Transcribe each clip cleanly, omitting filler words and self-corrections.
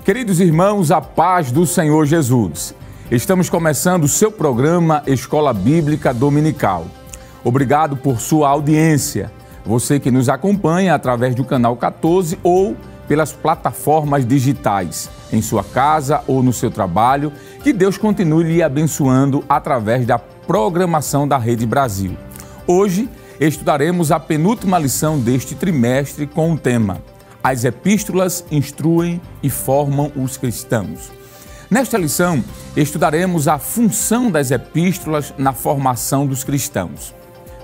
Queridos irmãos, a paz do Senhor Jesus. Estamos começando o seu programa Escola Bíblica Dominical. Obrigado por sua audiência. Você que nos acompanha através do canal 14 ou pelas plataformas digitais, em sua casa ou no seu trabalho, que Deus continue lhe abençoando através da programação da Rede Brasil. Hoje estudaremos a penúltima lição deste trimestre com o tema: As epístolas instruem e formam os cristãos. Nesta lição, estudaremos a função das epístolas na formação dos cristãos.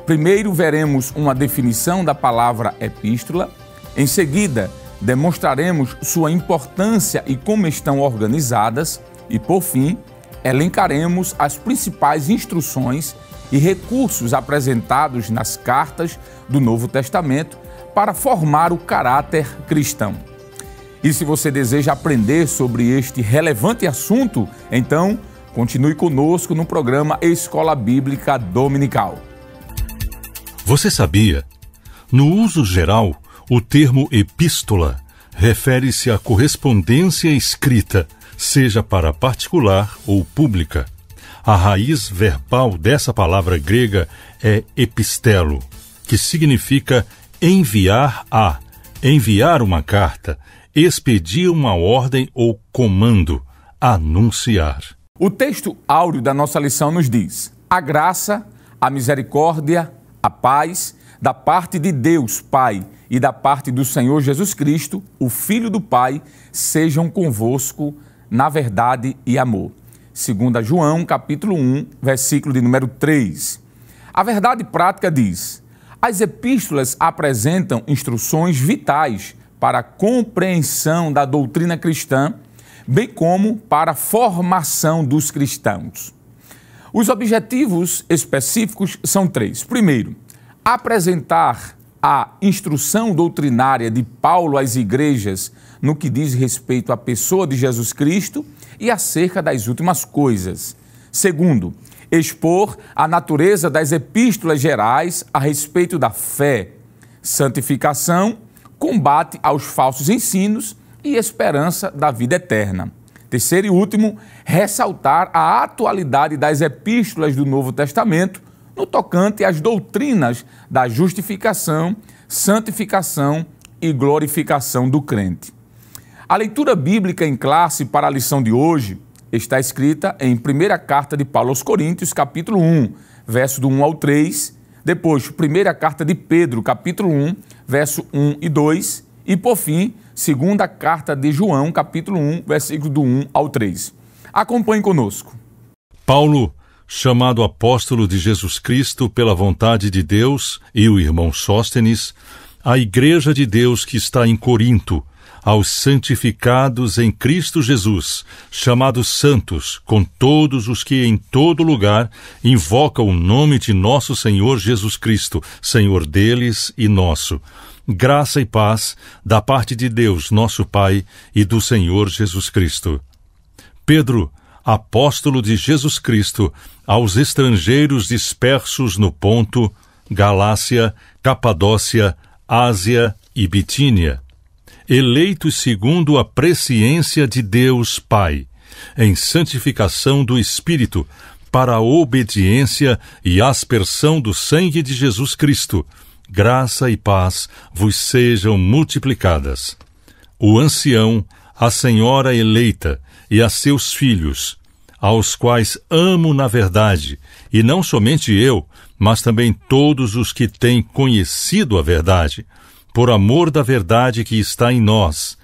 Primeiro, veremos uma definição da palavra epístola. Em seguida, demonstraremos sua importância e como estão organizadas. E, por fim, elencaremos as principais instruções e recursos apresentados nas cartas do Novo Testamento para formar o caráter cristão. E se você deseja aprender sobre este relevante assunto, então continue conosco no programa Escola Bíblica Dominical. Você sabia? No uso geral, o termo epístola refere-se à correspondência escrita, seja para particular ou pública. A raiz verbal dessa palavra grega é epistelo, que significa enviar uma carta, expedir uma ordem ou comando, anunciar. O texto áureo da nossa lição nos diz: a graça, a misericórdia, a paz, da parte de Deus Pai e da parte do Senhor Jesus Cristo, o Filho do Pai, sejam convosco na verdade e amor. 2 João, capítulo 1, versículo de número 3. A verdade prática diz: as epístolas apresentam instruções vitais para a compreensão da doutrina cristã, bem como para a formação dos cristãos. Os objetivos específicos são três. Primeiro, apresentar a instrução doutrinária de Paulo às igrejas no que diz respeito à pessoa de Jesus Cristo e acerca das últimas coisas. Segundo, expor a natureza das epístolas gerais a respeito da fé, santificação, combate aos falsos ensinos e esperança da vida eterna. Terceiro e último, ressaltar a atualidade das epístolas do Novo Testamento no tocante às doutrinas da justificação, santificação e glorificação do crente. A leitura bíblica em classe para a lição de hoje está escrita em primeira carta de Paulo aos Coríntios, capítulo 1, verso do 1 ao 3, depois primeira carta de Pedro, capítulo 1, verso 1 e 2, e por fim, segunda carta de João, capítulo 1, versículo do 1 ao 3. Acompanhe conosco. Paulo, chamado apóstolo de Jesus Cristo pela vontade de Deus, e o irmão Sóstenes, à igreja de Deus que está em Corinto, aos santificados em Cristo Jesus, chamados santos, com todos os que em todo lugar invocam o nome de nosso Senhor Jesus Cristo, Senhor deles e nosso. Graça e paz da parte de Deus, nosso Pai, e do Senhor Jesus Cristo. Pedro, apóstolo de Jesus Cristo, aos estrangeiros dispersos no Ponto, Galácia, Capadócia, Ásia e Bitínia, eleitos segundo a presciência de Deus Pai, em santificação do Espírito, para a obediência e aspersão do sangue de Jesus Cristo, graça e paz vos sejam multiplicadas. O ancião, a senhora eleita e a seus filhos, aos quais amo na verdade, e não somente eu, mas também todos os que têm conhecido a verdade, por amor da verdade que está em nós,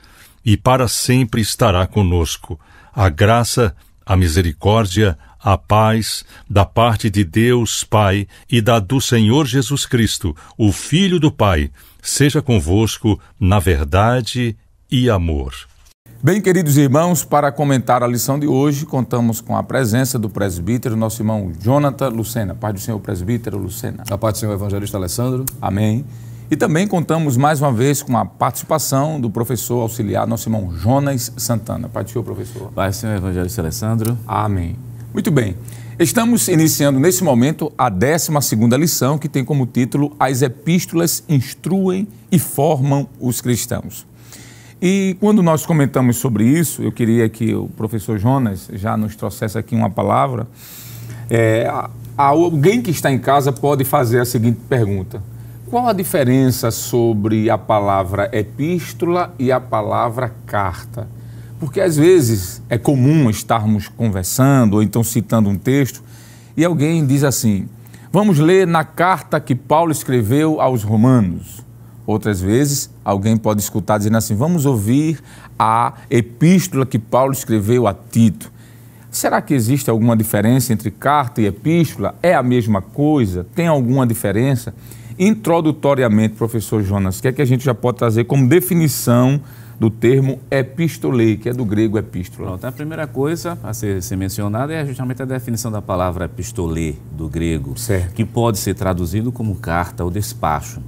e para sempre estará conosco. A graça, a misericórdia, a paz, da parte de Deus Pai e da do Senhor Jesus Cristo, o Filho do Pai, seja convosco na verdade e amor. Bem, queridos irmãos, para comentar a lição de hoje, contamos com a presença do presbítero, nosso irmão Jonathan Lucena. Paz do Senhor, presbítero Lucena. A paz do Senhor, evangelista Alessandro. Amém. E também contamos mais uma vez com a participação do professor auxiliar, nosso irmão Jonas Santana. Pai do Senhor, professor. Pai do Senhor, evangelista Alessandro. Amém. Muito bem. Estamos iniciando nesse momento a 12ª lição, que tem como título As epístolas instruem e formam os cristãos. E quando nós comentamos sobre isso, eu queria que o professor Jonas já nos trouxesse aqui uma palavra. Alguém que está em casa pode fazer a seguinte pergunta: qual a diferença sobre a palavra epístola e a palavra carta? Porque às vezes é comum estarmos conversando ou então citando um texto e alguém diz assim: vamos ler na carta que Paulo escreveu aos Romanos. Outras vezes, alguém pode escutar dizendo assim: vamos ouvir a epístola que Paulo escreveu a Tito. Será que existe alguma diferença entre carta e epístola? É a mesma coisa? Tem alguma diferença? Introdutoriamente, professor Jonas, o que é que a gente já pode trazer como definição do termo epistolei, que é do grego epístola? Pronto, a primeira coisa a ser mencionada é justamente a definição da palavra epistolê, do grego, certo, que pode ser traduzido como carta ou despacho.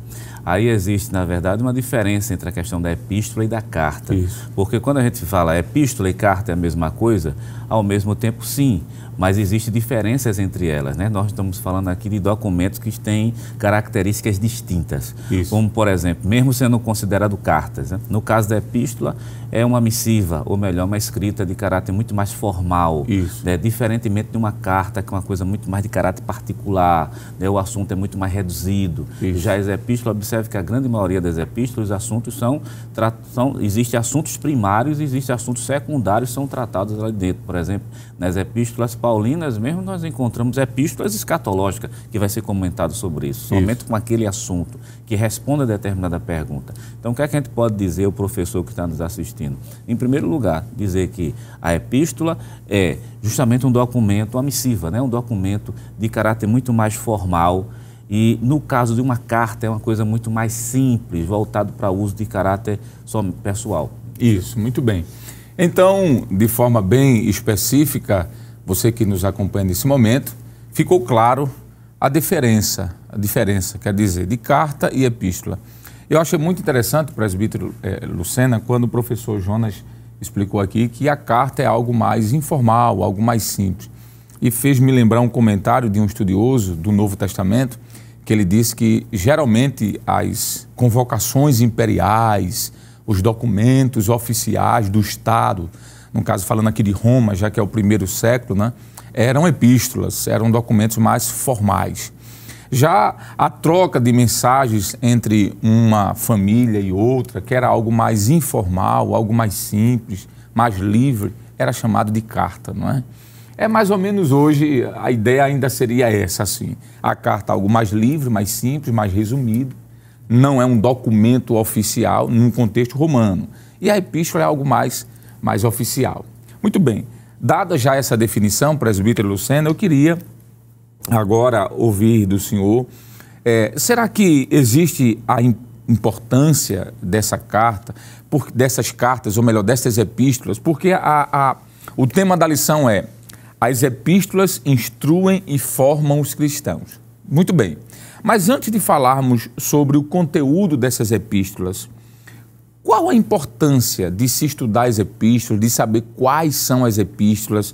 Aí existe, na verdade, uma diferença entre a questão da epístola e da carta. Isso. Porque quando a gente fala epístola e carta é a mesma coisa, ao mesmo tempo sim, mas existem diferenças entre elas, né? Nós estamos falando aqui de documentos que têm características distintas. Isso. Como, por exemplo, mesmo sendo considerado cartas, né? No caso da epístola, é uma missiva, ou melhor, uma escrita de caráter muito mais formal. Isso. Né? Diferentemente de uma carta, que é uma coisa muito mais de caráter particular, né? O assunto é muito mais reduzido. Isso. Já as epístolas, observe que a grande maioria das epístolas, os assuntos existem assuntos primários e existem assuntos secundários que são tratados lá dentro. Por exemplo, nas epístolas paulinas mesmo nós encontramos epístolas escatológicas, que vai ser comentado sobre isso, somente com aquele assunto que responde a determinada pergunta. Então, o que é que a gente pode dizer, o professor que está nos assistindo? Em primeiro lugar, dizer que a epístola é justamente um documento, uma missiva, né? Um documento de caráter muito mais formal, e no caso de uma carta é uma coisa muito mais simples, voltado para uso de caráter só pessoal. Isso, muito bem. Então, de forma bem específica, você que nos acompanha nesse momento, ficou claro a diferença, quer dizer, de carta e epístola. Eu achei muito interessante, presbítero Lucena, quando o professor Jonas explicou aqui que a carta é algo mais informal, algo mais simples. E fez-me lembrar um comentário de um estudioso do Novo Testamento, que ele disse que geralmente as convocações imperiais, os documentos oficiais do Estado, no caso falando aqui de Roma, já que é o primeiro século, né, eram epístolas, eram documentos mais formais. Já a troca de mensagens entre uma família e outra, que era algo mais informal, algo mais simples, mais livre, era chamado de carta, não é? É mais ou menos hoje, a ideia ainda seria essa, assim. A carta é algo mais livre, mais simples, mais resumido, não é um documento oficial num contexto romano. E a epístola é algo mais oficial. Muito bem, dada já essa definição, presbítero Lucena, eu queria agora ouvir do senhor, será que existe a importância dessa carta, dessas cartas, ou melhor, dessas epístolas? Porque o tema da lição é: as epístolas instruem e formam os cristãos. Muito bem, mas antes de falarmos sobre o conteúdo dessas epístolas, qual a importância de se estudar as epístolas, de saber quais são as epístolas?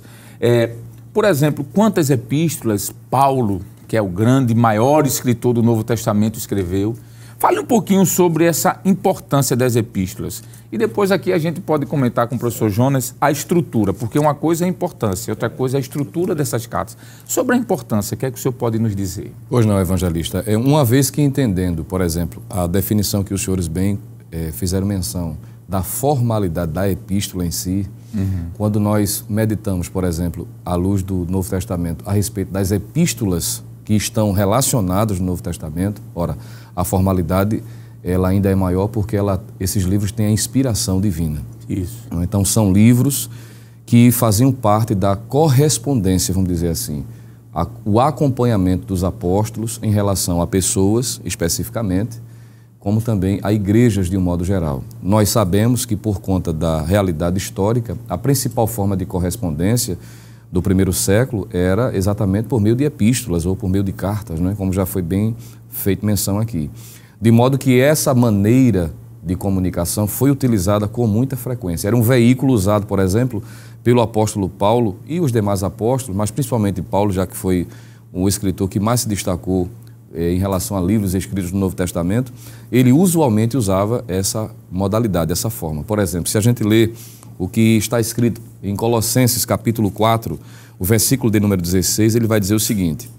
Por exemplo, quantas epístolas Paulo, que é o grande, maior escritor do Novo Testamento, escreveu? Fale um pouquinho sobre essa importância das epístolas. E depois aqui a gente pode comentar com o professor Jonas a estrutura, porque uma coisa é a importância, outra coisa é a estrutura dessas cartas. Sobre a importância, o que é que o senhor pode nos dizer? Pois não, evangelista. Uma vez que entendendo, por exemplo, a definição que os senhores bem fizeram menção da formalidade da epístola em si, quando nós meditamos, por exemplo, à luz do Novo Testamento, a respeito das epístolas que estão relacionadas no Novo Testamento, ora, a formalidade ela ainda é maior porque esses livros têm a inspiração divina. Isso. Então, são livros que faziam parte da correspondência, vamos dizer assim, o acompanhamento dos apóstolos em relação a pessoas, especificamente, como também a igrejas de um modo geral. Nós sabemos que, por conta da realidade histórica, a principal forma de correspondência do primeiro século era exatamente por meio de epístolas ou por meio de cartas, né? Como já foi bem feito menção aqui. De modo que essa maneira de comunicação foi utilizada com muita frequência. Era um veículo usado, por exemplo, pelo apóstolo Paulo e os demais apóstolos, mas principalmente Paulo, já que foi o escritor que mais se destacou em relação a livros escritos no Novo Testamento, ele usualmente usava essa modalidade, essa forma. Por exemplo, se a gente lê o que está escrito em Colossenses capítulo 4, o versículo de número 16, ele vai dizer o seguinte,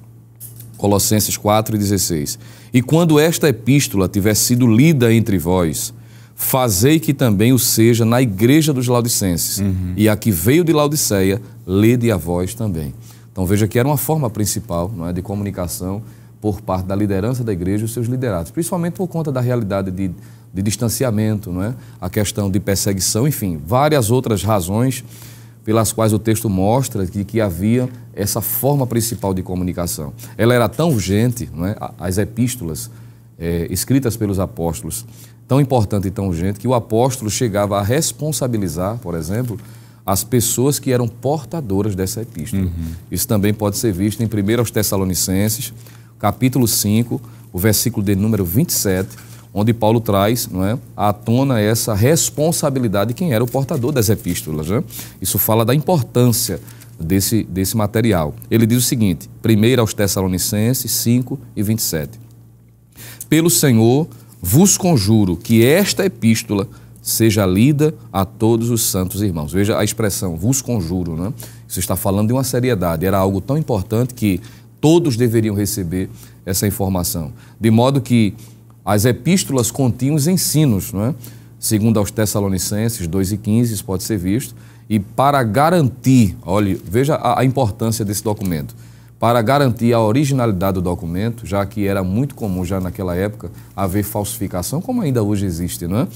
Colossenses 4:16, e quando esta epístola tiver sido lida entre vós, fazei que também o seja na igreja dos Laodicenses, e a que veio de Laodiceia, lede a vós também. Então veja que era uma forma principal, não é, de comunicação por parte da liderança da igreja e os seus liderados, principalmente por conta da realidade de distanciamento, não é? A questão de perseguição, enfim, várias outras razões pelas quais o texto mostra que havia essa forma principal de comunicação. Ela era tão urgente, não é? As epístolas escritas pelos apóstolos, tão importante e tão urgente, que o apóstolo chegava a responsabilizar, por exemplo, as pessoas que eram portadoras dessa epístola. Isso também pode ser visto em 1 aos Tessalonicenses, capítulo 5, o versículo de número 27, onde Paulo traz, não é, à tona essa responsabilidade de quem era o portador das epístolas. Né? Isso fala da importância desse material. Ele diz o seguinte, 1 aos Tessalonicenses 5 e 27. Pelo Senhor vos conjuro que esta epístola seja lida a todos os santos irmãos. Veja a expressão, vos conjuro, né? Isso está falando de uma seriedade. Era algo tão importante que todos deveriam receber essa informação. De modo que as epístolas continham os ensinos, não é? Segundo aos Tessalonicenses 2:15, isso pode ser visto. E para garantir, olha, veja a importância desse documento. Para garantir a originalidade do documento, já que era muito comum já naquela época haver falsificação, como ainda hoje existe, não é?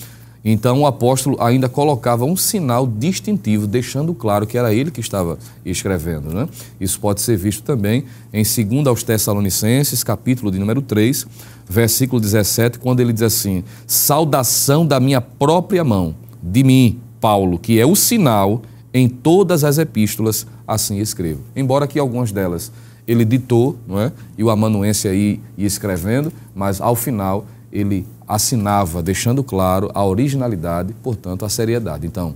Então o apóstolo ainda colocava um sinal distintivo, deixando claro que era ele que estava escrevendo, né? Isso pode ser visto também em 2 aos Tessalonicenses, capítulo de número 3, versículo 17, quando ele diz assim, saudação da minha própria mão, de mim, Paulo, que é o sinal em todas as epístolas, assim escrevo. Embora que algumas delas ele ditou, não é? E o amanuense aí ia escrevendo, mas ao final ele assinava, deixando claro a originalidade, portanto, a seriedade. Então,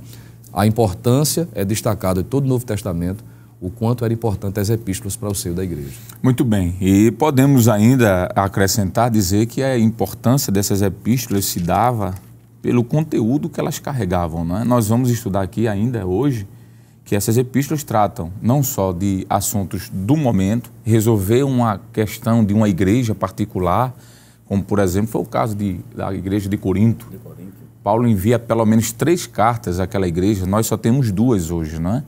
a importância é destacada em todo o Novo Testamento, o quanto era importante as epístolas para o seio da igreja. Muito bem. E podemos ainda acrescentar, dizer que a importância dessas epístolas se dava pelo conteúdo que elas carregavam, não é? Nós vamos estudar aqui ainda hoje que essas epístolas tratam não só de assuntos do momento, resolver uma questão de uma igreja particular, como, por exemplo, foi o caso da igreja de Corinto. Paulo envia pelo menos 3 cartas àquela igreja, nós só temos 2 hoje, não é?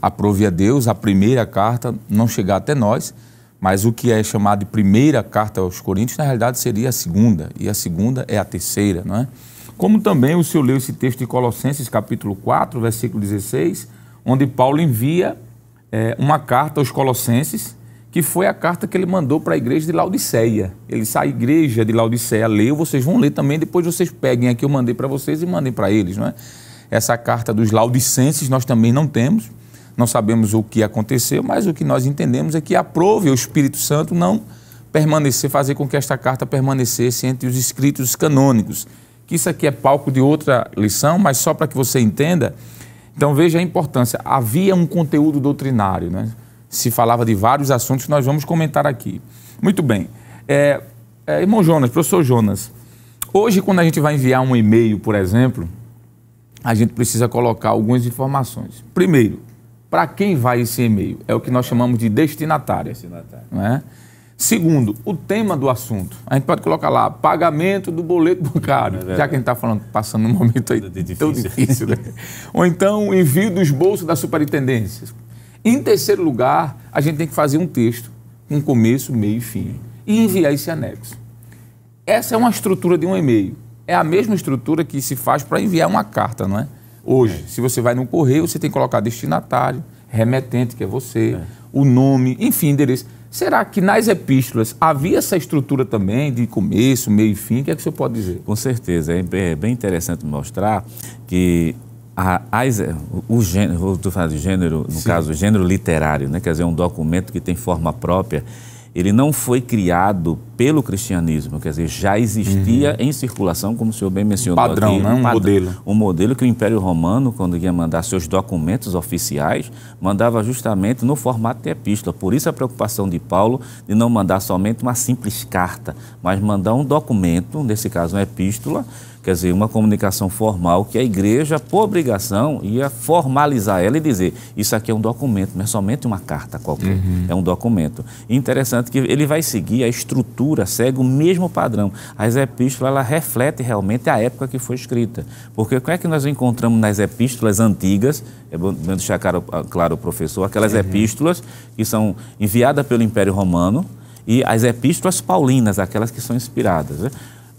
Aprove a Deus, a primeira carta não chegar até nós, mas o que é chamado de primeira carta aos Coríntios, na realidade seria a segunda, e a segunda é a terceira, não é? Como também o senhor leu esse texto de Colossenses, capítulo 4, versículo 16, onde Paulo envia uma carta aos Colossenses, que foi a carta que ele mandou para a igreja de Laodiceia. Ele disse, a igreja de Laodiceia leu, vocês vão ler também, depois vocês peguem aqui, eu mandei para vocês e mandem para eles, não é? Essa carta dos Laodicenses nós também não temos, não sabemos o que aconteceu, mas o que nós entendemos é que aprove o Espírito Santo não permanecer, fazer com que esta carta permanecesse entre os escritos canônicos, que isso aqui é palco de outra lição, mas só para que você entenda. Então veja a importância, havia um conteúdo doutrinário, né? Se falava de vários assuntos que nós vamos comentar aqui. Muito bem. Irmão Jonas, professor Jonas, hoje quando a gente vai enviar um e-mail, por exemplo, a gente precisa colocar algumas informações. Primeiro, para quem vai esse e-mail? É o que nós chamamos de destinatário. Não é? Segundo, o tema do assunto. A gente pode colocar lá, pagamento do boleto bancário, já que a gente está passando um momento aí tão difícil, né? Ou então, envio dos bolsos da superintendência. Em terceiro lugar, a gente tem que fazer um texto, com começo, meio e fim, e enviar esse anexo. Essa é uma estrutura de um e-mail. É a mesma estrutura que se faz para enviar uma carta, não é? Hoje, se você vai no correio, você tem que colocar destinatário, remetente, que é você, o nome, enfim, endereço. Será que nas epístolas havia essa estrutura também de começo, meio e fim? O que é que você pode dizer? Com certeza. É bem interessante mostrar que o gênero, vou falar de gênero, no caso, o gênero literário, né? Quer dizer, um documento que tem forma própria, ele não foi criado pelo cristianismo, quer dizer, já existia em circulação, como o senhor bem mencionou padrão, aqui. né? Um modelo. Um modelo que o Império Romano, quando ia mandar seus documentos oficiais, mandava justamente no formato de epístola. Por isso a preocupação de Paulo de não mandar somente uma simples carta, mas mandar um documento, nesse caso uma epístola, quer dizer, uma comunicação formal que a igreja, por obrigação, ia formalizar ela e dizer, isso aqui é um documento, não é somente uma carta qualquer, é um documento. E interessante que ele vai seguir, a estrutura segue o mesmo padrão. As epístolas, ela reflete realmente a época que foi escrita. Porque o que é que nós encontramos nas epístolas antigas, é bom deixar claro, professor, aquelas epístolas que são enviadas pelo Império Romano e as epístolas paulinas, aquelas que são inspiradas, né?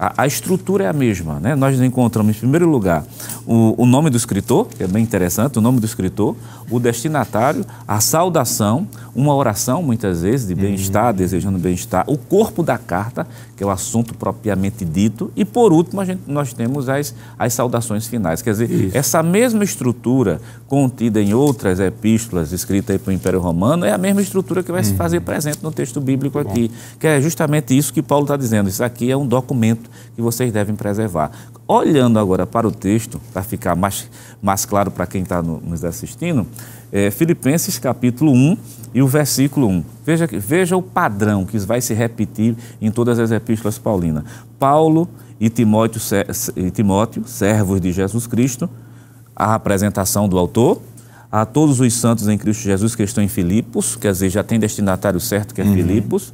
A estrutura é a mesma, né? Nós encontramos, em primeiro lugar, o nome do escritor, que é bem interessante, o nome do escritor, o destinatário, a saudação, uma oração, muitas vezes, de bem-estar, desejando bem-estar, o corpo da carta, que é o assunto propriamente dito, e, por último, nós temos as saudações finais. Quer dizer, essa mesma estrutura contida em outras epístolas escritas aí para o Império Romano é a mesma estrutura que vai se fazer presente no texto bíblico aqui, que é justamente isso que Paulo está dizendo. Isso aqui é um documento que vocês devem preservar. Olhando agora para o texto, para ficar mais claro para quem está nos assistindo, Filipenses capítulo 1 e o versículo 1. Veja o padrão que vai se repetir em todas as epístolas paulinas. Paulo e Timóteo, servos de Jesus Cristo, a apresentação do autor, a todos os santos em Cristo Jesus que estão em Filipos, quer dizer, já tem destinatário certo que é Filipos,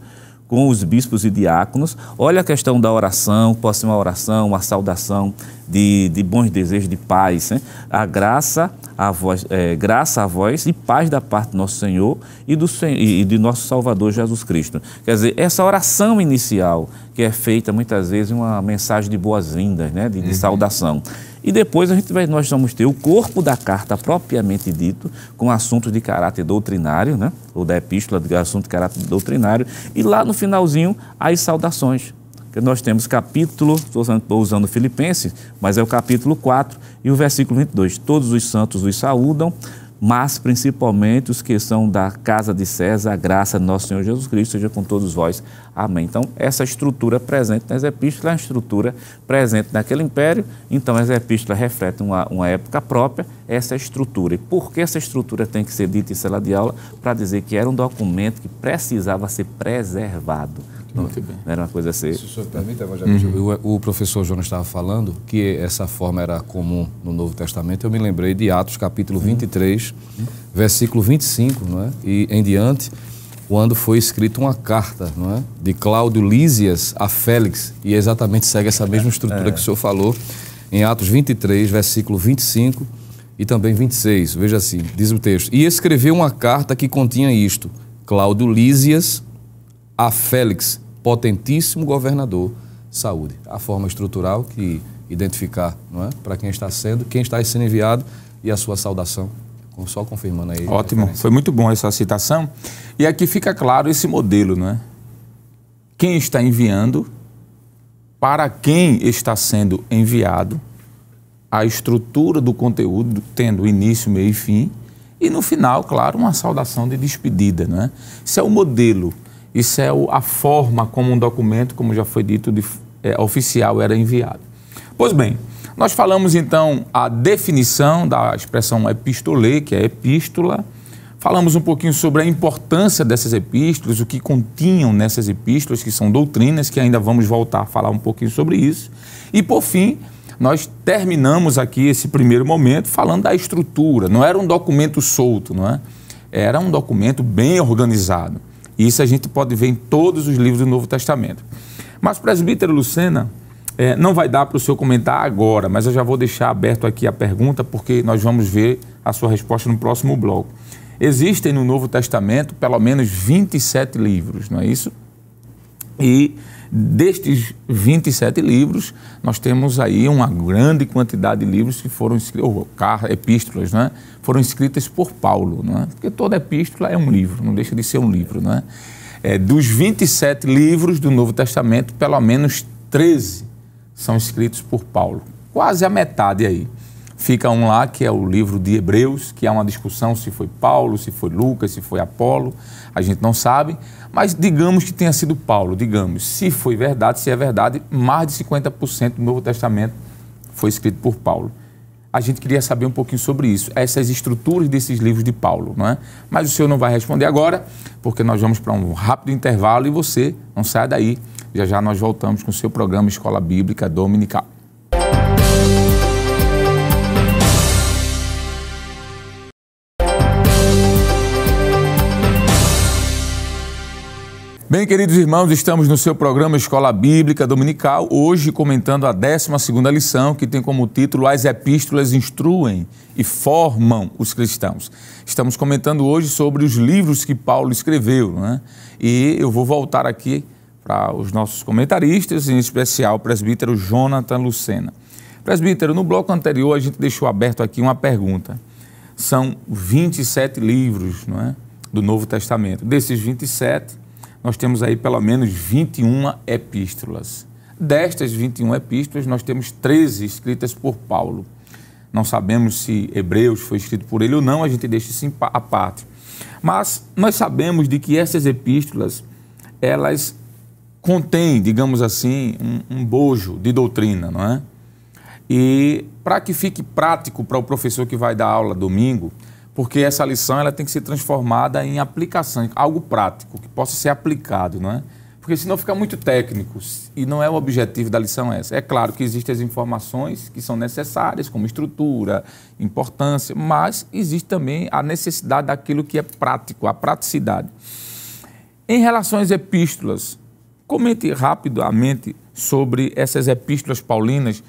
com os bispos e diáconos. Olha a questão da oração, pode ser uma oração, uma saudação de bons desejos, de paz, né? A graça a vós e paz da parte do nosso Senhor e de nosso Salvador Jesus Cristo. Quer dizer, essa oração inicial que é feita muitas vezes uma mensagem de boas-vindas, né? De saudação. E depois nós vamos ter o corpo da carta propriamente dito, com assuntos de caráter doutrinário, né? Ou da epístola de assunto de caráter doutrinário. E lá no finalzinho, as saudações. Que nós temos capítulo, estou usando Filipenses, mas é o capítulo 4 e o versículo 22. Todos os santos os saúdam, mas principalmente os que são da casa de César, a graça de nosso Senhor Jesus Cristo seja com todos vós. Amém. Então, essa estrutura presente nas epístolas é uma estrutura presente naquele império, então as epístolas refletem uma época própria, essa estrutura. E por que essa estrutura tem que ser dita em sala de aula? Para dizer que era um documento que precisava ser preservado. Muito bem. Não era uma coisa assim. Se o senhor permite, o professor Jonas estava falando que essa forma era comum no Novo Testamento. Eu me lembrei de Atos, capítulo 23, versículo 25, não é? E em diante, quando foi escrita uma carta, não é? De Cláudio Lísias a Félix, e exatamente segue essa mesma estrutura que o senhor falou, em Atos 23, versículo 25 e também 26. Veja assim, diz o texto: e escreveu uma carta que continha isto: Cláudio Lísias a Félix, potentíssimo governador, saúde. A forma estrutural que identificar, não é? Para quem está sendo enviado e a sua saudação. Só confirmando aí. Ótimo, foi muito bom essa citação. E aqui fica claro esse modelo, não é? Quem está enviando, para quem está sendo enviado, a estrutura do conteúdo tendo início, meio e fim, e no final, claro, uma saudação de despedida, não é? Isso é o modelo. Isso é a forma como um documento, como já foi dito, oficial era enviado. Pois bem, nós falamos então a definição da expressão epistolê, que é epístola. Falamos um pouquinho sobre a importância dessas epístolas, o que continham nessas epístolas, que são doutrinas, que ainda vamos voltar a falar um pouquinho sobre isso. E por fim, nós terminamos aqui esse primeiro momento falando da estrutura. Não era um documento solto, não é? Era um documento bem organizado. Isso a gente pode ver em todos os livros do Novo Testamento. Mas, presbítero Lucena, não vai dar para o senhor comentar agora, mas eu já vou deixar aberto aqui a pergunta, porque nós vamos ver a sua resposta no próximo bloco. Existem no Novo Testamento pelo menos 27 livros, não é isso? E destes 27 livros, nós temos aí uma grande quantidade de livros que foram escritos, ou epístolas, não é? Foram escritas por Paulo, não é? Porque toda epístola é um livro, não deixa de ser um livro, não é? Dos 27 livros do Novo Testamento, pelo menos 13 são escritos por Paulo, quase a metade aí. Fica um lá que é o livro de Hebreus, que há uma discussão se foi Paulo, se foi Lucas, se foi Apolo, a gente não sabe, mas digamos que tenha sido Paulo, digamos, se foi verdade, se é verdade, mais de 50% do Novo Testamento foi escrito por Paulo. A gente queria saber um pouquinho sobre isso, essas estruturas desses livros de Paulo, não é? Mas o senhor não vai responder agora, porque nós vamos para um rápido intervalo e você não sai daí. Já já nós voltamos com o seu programa Escola Bíblica Dominical. Bem, queridos irmãos, estamos no seu programa Escola Bíblica Dominical, hoje comentando a 12ª lição, que tem como título As Epístolas Instruem e Formam os Cristãos. Estamos comentando hoje sobre os livros que Paulo escreveu, né? E eu vou voltar aqui para os nossos comentaristas, em especial o presbítero Jonathan Lucena. Presbítero, no bloco anterior a gente deixou aberto aqui uma pergunta. São 27 livros, não é, do Novo Testamento. Desses 27... nós temos aí pelo menos 21 epístolas. Destas 21 epístolas, nós temos 13 escritas por Paulo. Não sabemos se Hebreus foi escrito por ele ou não, a gente deixa isso à parte. Mas nós sabemos de que essas epístolas, elas contêm, digamos assim, um bojo de doutrina, não é? E para que fique prático para o professor que vai dar aula domingo, porque essa lição ela tem que ser transformada em aplicação, algo prático, que possa ser aplicado, não é? Porque senão fica muito técnico e não é o objetivo da lição essa. É claro que existem as informações que são necessárias, como estrutura, importância, mas existe também a necessidade daquilo que é prático, a praticidade. Em relação às epístolas, comente rapidamente sobre essas epístolas paulinas.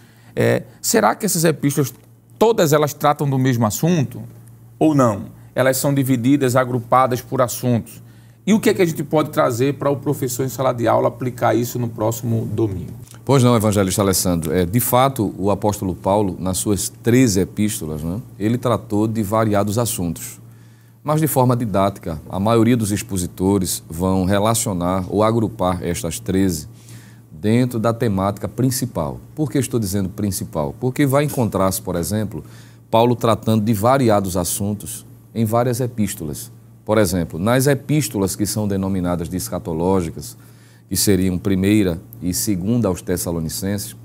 Será que essas epístolas, todas elas tratam do mesmo assunto? Ou não? Elas são divididas, agrupadas por assuntos. E o que é que a gente pode trazer para o professor em sala de aula aplicar isso no próximo domingo? Pois não, evangelista Alessandro. De fato, o apóstolo Paulo, nas suas 13 epístolas, né, ele tratou de variados assuntos. Mas de forma didática, a maioria dos expositores vão relacionar ou agrupar estas 13 dentro da temática principal. Por que estou dizendo principal? Porque vai encontrar-se, por exemplo, Paulo tratando de variados assuntos em várias epístolas. Por exemplo, nas epístolas que são denominadas de escatológicas, que seriam 1ª e 2ª aos Tessalonicenses,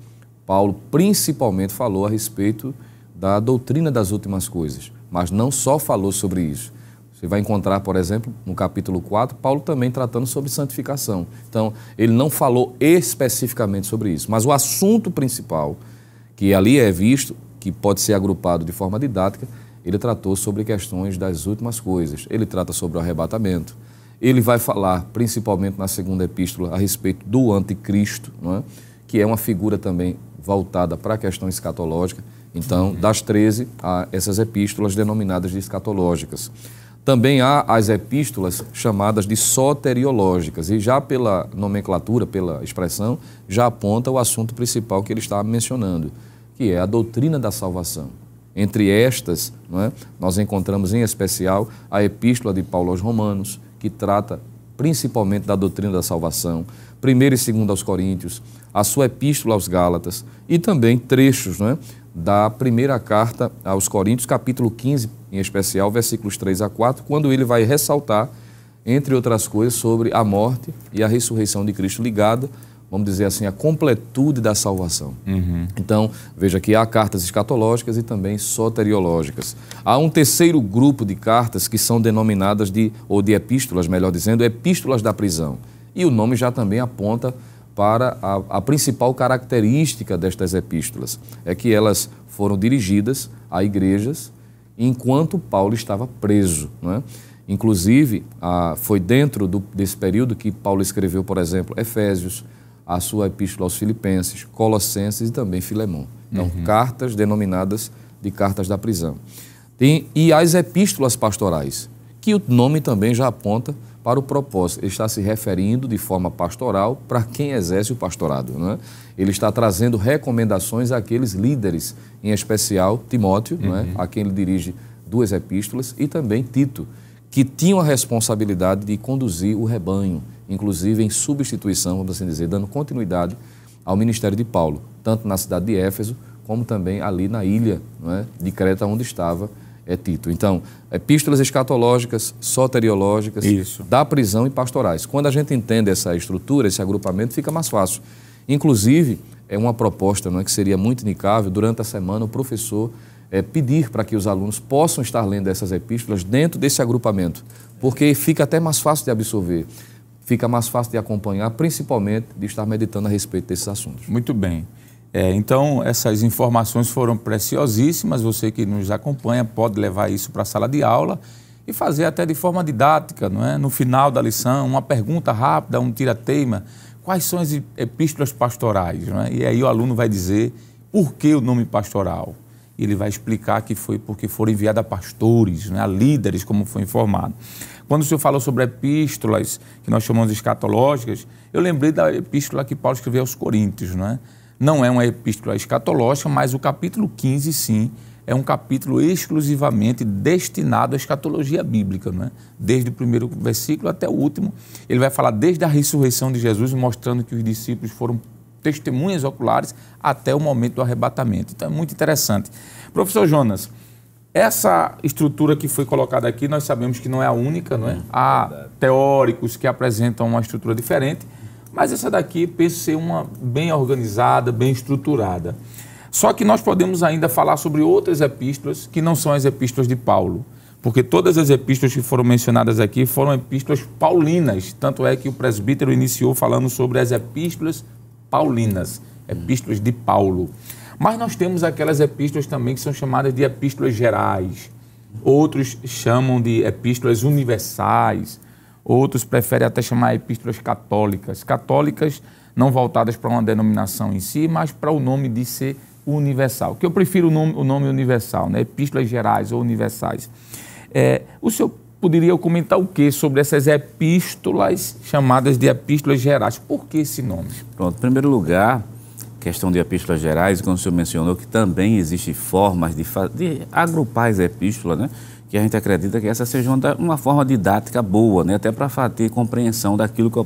Paulo principalmente falou a respeito da doutrina das últimas coisas, mas não só falou sobre isso. Você vai encontrar, por exemplo, no capítulo 4, Paulo também tratando sobre santificação. Então, ele não falou especificamente sobre isso, mas o assunto principal, que ali é visto, que pode ser agrupado de forma didática, ele tratou sobre questões das últimas coisas. Ele trata sobre o arrebatamento. Ele vai falar, principalmente na 2ª epístola, a respeito do anticristo, não é? Que é uma figura também voltada para a questão escatológica. Então, das 13, há essas epístolas denominadas de escatológicas. Também há as epístolas chamadas de soteriológicas, e já pela nomenclatura, pela expressão, já aponta o assunto principal que ele está mencionando, que é a doutrina da salvação. Entre estas, não é, nós encontramos em especial a epístola de Paulo aos Romanos, que trata principalmente da doutrina da salvação, 1ª e 2ª aos Coríntios, a sua epístola aos Gálatas e também trechos, não é, da 1ª carta aos Coríntios, capítulo 15, em especial, versículos 3 a 4, quando ele vai ressaltar, entre outras coisas, sobre a morte e a ressurreição de Cristo ligada, vamos dizer assim, a completude da salvação. Então, veja que há cartas escatológicas e também soteriológicas. Há um terceiro grupo de cartas que são denominadas de epístolas, melhor dizendo, epístolas da prisão. E o nome já também aponta para a principal característica destas epístolas, é que elas foram dirigidas a igrejas enquanto Paulo estava preso, não é? Inclusive, foi dentro desse período que Paulo escreveu, por exemplo, Efésios, a sua epístola aos Filipenses, Colossenses e também Filemão. Então, cartas denominadas de cartas da prisão. E as epístolas pastorais, que o nome também já aponta para o propósito. Ele está se referindo de forma pastoral para quem exerce o pastorado, não é? Ele está trazendo recomendações àqueles líderes, em especial Timóteo, não é? A quem ele dirige 2 epístolas, e também Tito, que tinham a responsabilidade de conduzir o rebanho, inclusive em substituição, vamos assim dizer, dando continuidade ao ministério de Paulo, tanto na cidade de Éfeso, como também ali na ilha, não é, de Creta, onde estava Tito. Então, epístolas escatológicas, soteriológicas, da prisão e pastorais. Quando a gente entende essa estrutura, esse agrupamento, fica mais fácil. Inclusive, é uma proposta, não é, que seria muito indicável, durante a semana, o professor pedir para que os alunos possam estar lendo essas epístolas dentro desse agrupamento, porque fica até mais fácil de absorver, fica mais fácil de acompanhar, principalmente de estar meditando a respeito desses assuntos. Muito bem. Então, essas informações foram preciosíssimas. Você que nos acompanha pode levar isso para a sala de aula e fazer até de forma didática, não é? No final da lição, uma pergunta rápida, um tira-teima. Quais são as epístolas pastorais? Não é? E aí o aluno vai dizer por que o nome pastoral. E ele vai explicar que foi porque foram enviados a pastores, não é? A líderes, como foi informado. Quando o senhor falou sobre epístolas, que nós chamamos de escatológicas, eu lembrei da epístola que Paulo escreveu aos Coríntios, não é? Não é uma epístola escatológica, mas o capítulo 15, sim, é um capítulo exclusivamente destinado à escatologia bíblica, não é? Desde o primeiro versículo até o último, ele vai falar desde a ressurreição de Jesus, mostrando que os discípulos foram testemunhas oculares até o momento do arrebatamento. Então é muito interessante. Professor Jonas, essa estrutura que foi colocada aqui, nós sabemos que não é a única, não é? Há teóricos que apresentam uma estrutura diferente, mas essa daqui penso ser uma bem organizada, bem estruturada. Só que nós podemos ainda falar sobre outras epístolas que não são as epístolas de Paulo, porque todas as epístolas que foram mencionadas aqui foram epístolas paulinas, tanto é que o presbítero iniciou falando sobre as epístolas paulinas, epístolas de Paulo. Mas nós temos aquelas epístolas também que são chamadas de epístolas gerais, outros chamam de epístolas universais, outros preferem até chamar epístolas católicas. Católicas não voltadas para uma denominação em si, mas para o nome de ser universal. Que eu prefiro o nome universal, né? Epístolas gerais ou universais. O senhor poderia comentar o que sobre essas epístolas chamadas de epístolas gerais? Por que esse nome? Pronto, em primeiro lugar, questão de epístolas gerais, como o senhor mencionou, que também existem formas de agrupar as epístolas, né? Que a gente acredita que essa seja uma forma didática boa, né? Até para ter compreensão daquilo que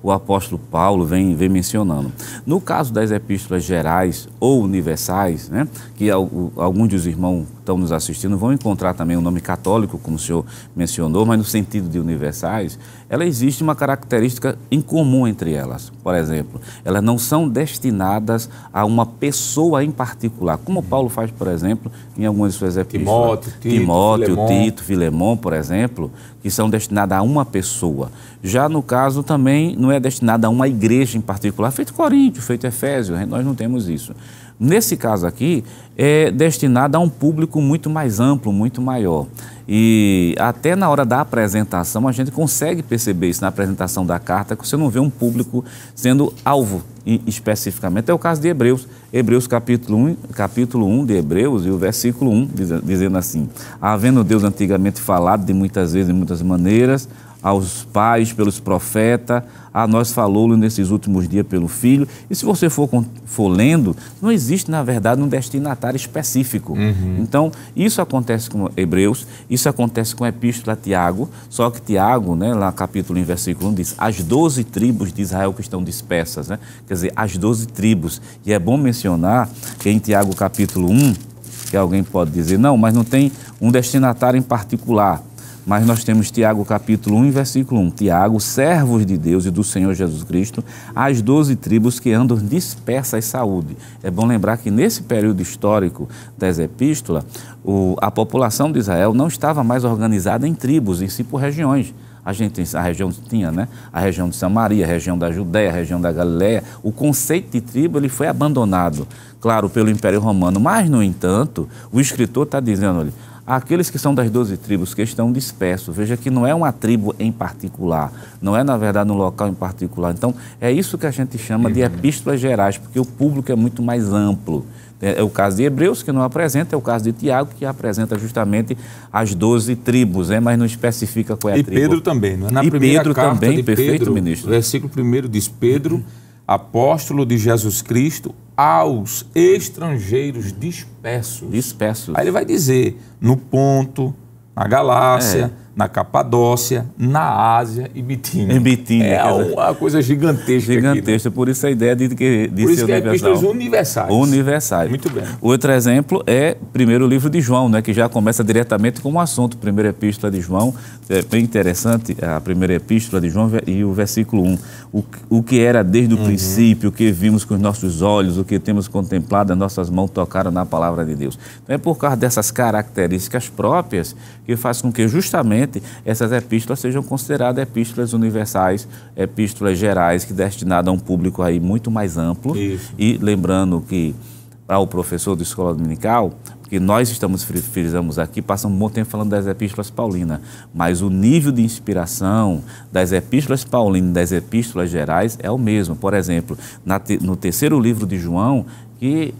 o apóstolo Paulo vem mencionando. No caso das epístolas gerais ou universais, né? Que alguns dos irmãos que estão nos assistindo vão encontrar também o nome católico, como o senhor mencionou, mas no sentido de universais, ela existe uma característica em comum entre elas. Por exemplo, elas não são destinadas a uma pessoa em particular, como Paulo faz, por exemplo, em algumas de suas epístolas. Timóteo, Tito, Filemon, por exemplo, que são destinadas a uma pessoa. Já no caso também não é destinada a uma igreja em particular, feito Coríntios, feito Efésios, nós não temos isso. Nesse caso aqui, é destinada a um público muito mais amplo, muito maior. E até na hora da apresentação, a gente consegue perceber isso na apresentação da carta, que você não vê um público sendo alvo especificamente. É o caso de Hebreus. Hebreus capítulo 1 de Hebreus e o versículo 1, dizendo assim: havendo Deus antigamente falado de muitas vezes, de muitas maneiras, aos pais pelos profetas, a nós falou-lo nesses últimos dias pelo Filho. E se você for lendo, não existe, na verdade, um destinatário específico. Então, isso acontece com Hebreus, isso acontece com a Epístola a Tiago, só que Tiago, né, lá capítulo 1, versículo 1, diz: as 12 tribos de Israel que estão dispersas, né? Quer dizer, as 12 tribos. E é bom mencionar que em Tiago capítulo 1, que alguém pode dizer, não, mas não tem um destinatário em particular. Mas nós temos Tiago capítulo 1, versículo 1. Tiago, servos de Deus e do Senhor Jesus Cristo, as 12 tribos que andam dispersas saúde. É bom lembrar que nesse período histórico das epístolas, a população de Israel não estava mais organizada em tribos, em si por regiões. A região tinha, né? A região de Samaria, a região da Judéia, a região da Galileia. O conceito de tribo ele foi abandonado, claro, pelo Império Romano. Mas, no entanto, o escritor está dizendo ali, aqueles que são das 12 tribos que estão dispersos, veja que não é uma tribo em particular, não é, na verdade, um local em particular. Então, é isso que a gente chama de epístolas gerais, porque o público é muito mais amplo. É o caso de Hebreus, que não apresenta, é o caso de Tiago, que apresenta justamente as 12 tribos, mas não especifica qual é a tribo. E Pedro também, não é? Na e primeira Pedro carta também, de perfeito, Pedro, ministro. Versículo 1 diz: Pedro, apóstolo de Jesus Cristo, aos estrangeiros dispersos. Dispersos. Aí ele vai dizer, no Ponto, na Galácia, na Capadócia, na Ásia e Bitínia. Em Bitínia. É uma coisa gigantesca. Gigantesca, aqui, né? Por isso a ideia de por isso ser que é universal. epístolas universais. Universais. Muito bem. Outro exemplo é o primeiro livro de João, né, que já começa diretamente com o assunto. Primeira epístola de João, é bem interessante, a primeira epístola de João e o versículo 1. O que era desde o princípio, o que vimos com os nossos olhos, o que temos contemplado, as nossas mãos tocaram na palavra de Deus. Então é por causa dessas características próprias que faz com que justamente essas epístolas sejam consideradas epístolas universais, epístolas gerais, que destinadas a um público aí muito mais amplo. Isso. E lembrando que para o professor de escola dominical, que nós frisamos aqui, passamos um bom tempo falando das epístolas paulinas, mas o nível de inspiração das epístolas paulinas e das epístolas gerais é o mesmo. Por exemplo, no terceiro livro de João, que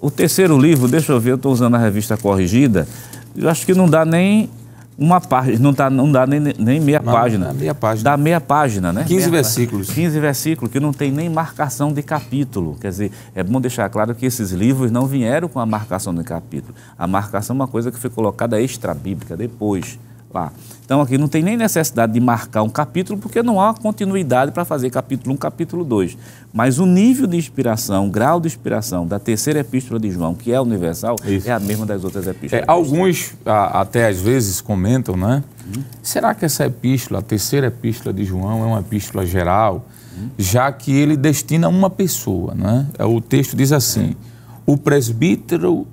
o terceiro livro, deixa eu ver, eu estou usando a revista corrigida, eu acho que não dá nem uma página, não dá nem meia página. Meia página. Dá meia página, né? 15 versículos. 15 versículos, que não tem nem marcação de capítulo. Quer dizer, é bom deixar claro que esses livros não vieram com a marcação de capítulo. A marcação é uma coisa que foi colocada extra-bíblica depois. Lá. Então aqui não tem nem necessidade de marcar um capítulo, porque não há continuidade para fazer capítulo 1, capítulo 2. Mas o nível de inspiração, o grau de inspiração da terceira epístola de João, que é universal, é a mesma das outras epístolas. Alguns até às vezes comentam, né? Será que essa epístola, a terceira epístola de João, é uma epístola geral, já que ele destina uma pessoa, né? O texto diz assim, o presbítero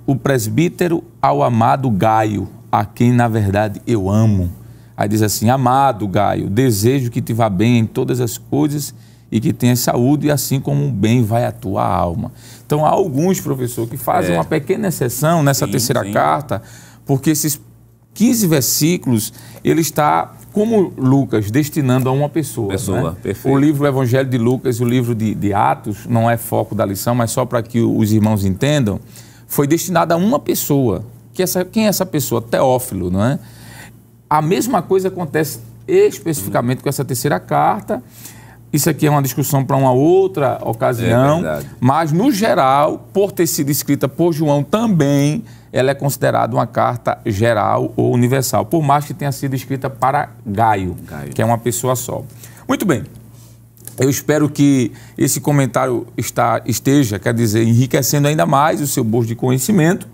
ao amado Gaio, a quem, na verdade, eu amo. Aí diz assim, amado Gaio, desejo que te vá bem em todas as coisas e que tenha saúde, e assim como um bem vai a tua alma. Então, há alguns, professor, que fazem uma pequena exceção nessa terceira carta, porque esses 15 versículos, ele está, como Lucas, destinando a uma pessoa. Né? Perfeito. O livro Evangelho de Lucas, o livro de Atos, não é foco da lição, mas só para que os irmãos entendam, foi destinado a uma pessoa. Quem é essa pessoa? Teófilo, não é? A mesma coisa acontece especificamente com essa terceira carta. Isso aqui é uma discussão para uma outra ocasião, mas no geral, por ter sido escrita por João também, ela é considerada uma carta geral ou universal, por mais que tenha sido escrita para Gaio, que é uma pessoa só. Muito bem. Eu espero que esse comentário esteja, quer dizer, enriquecendo ainda mais o seu bolso de conhecimento,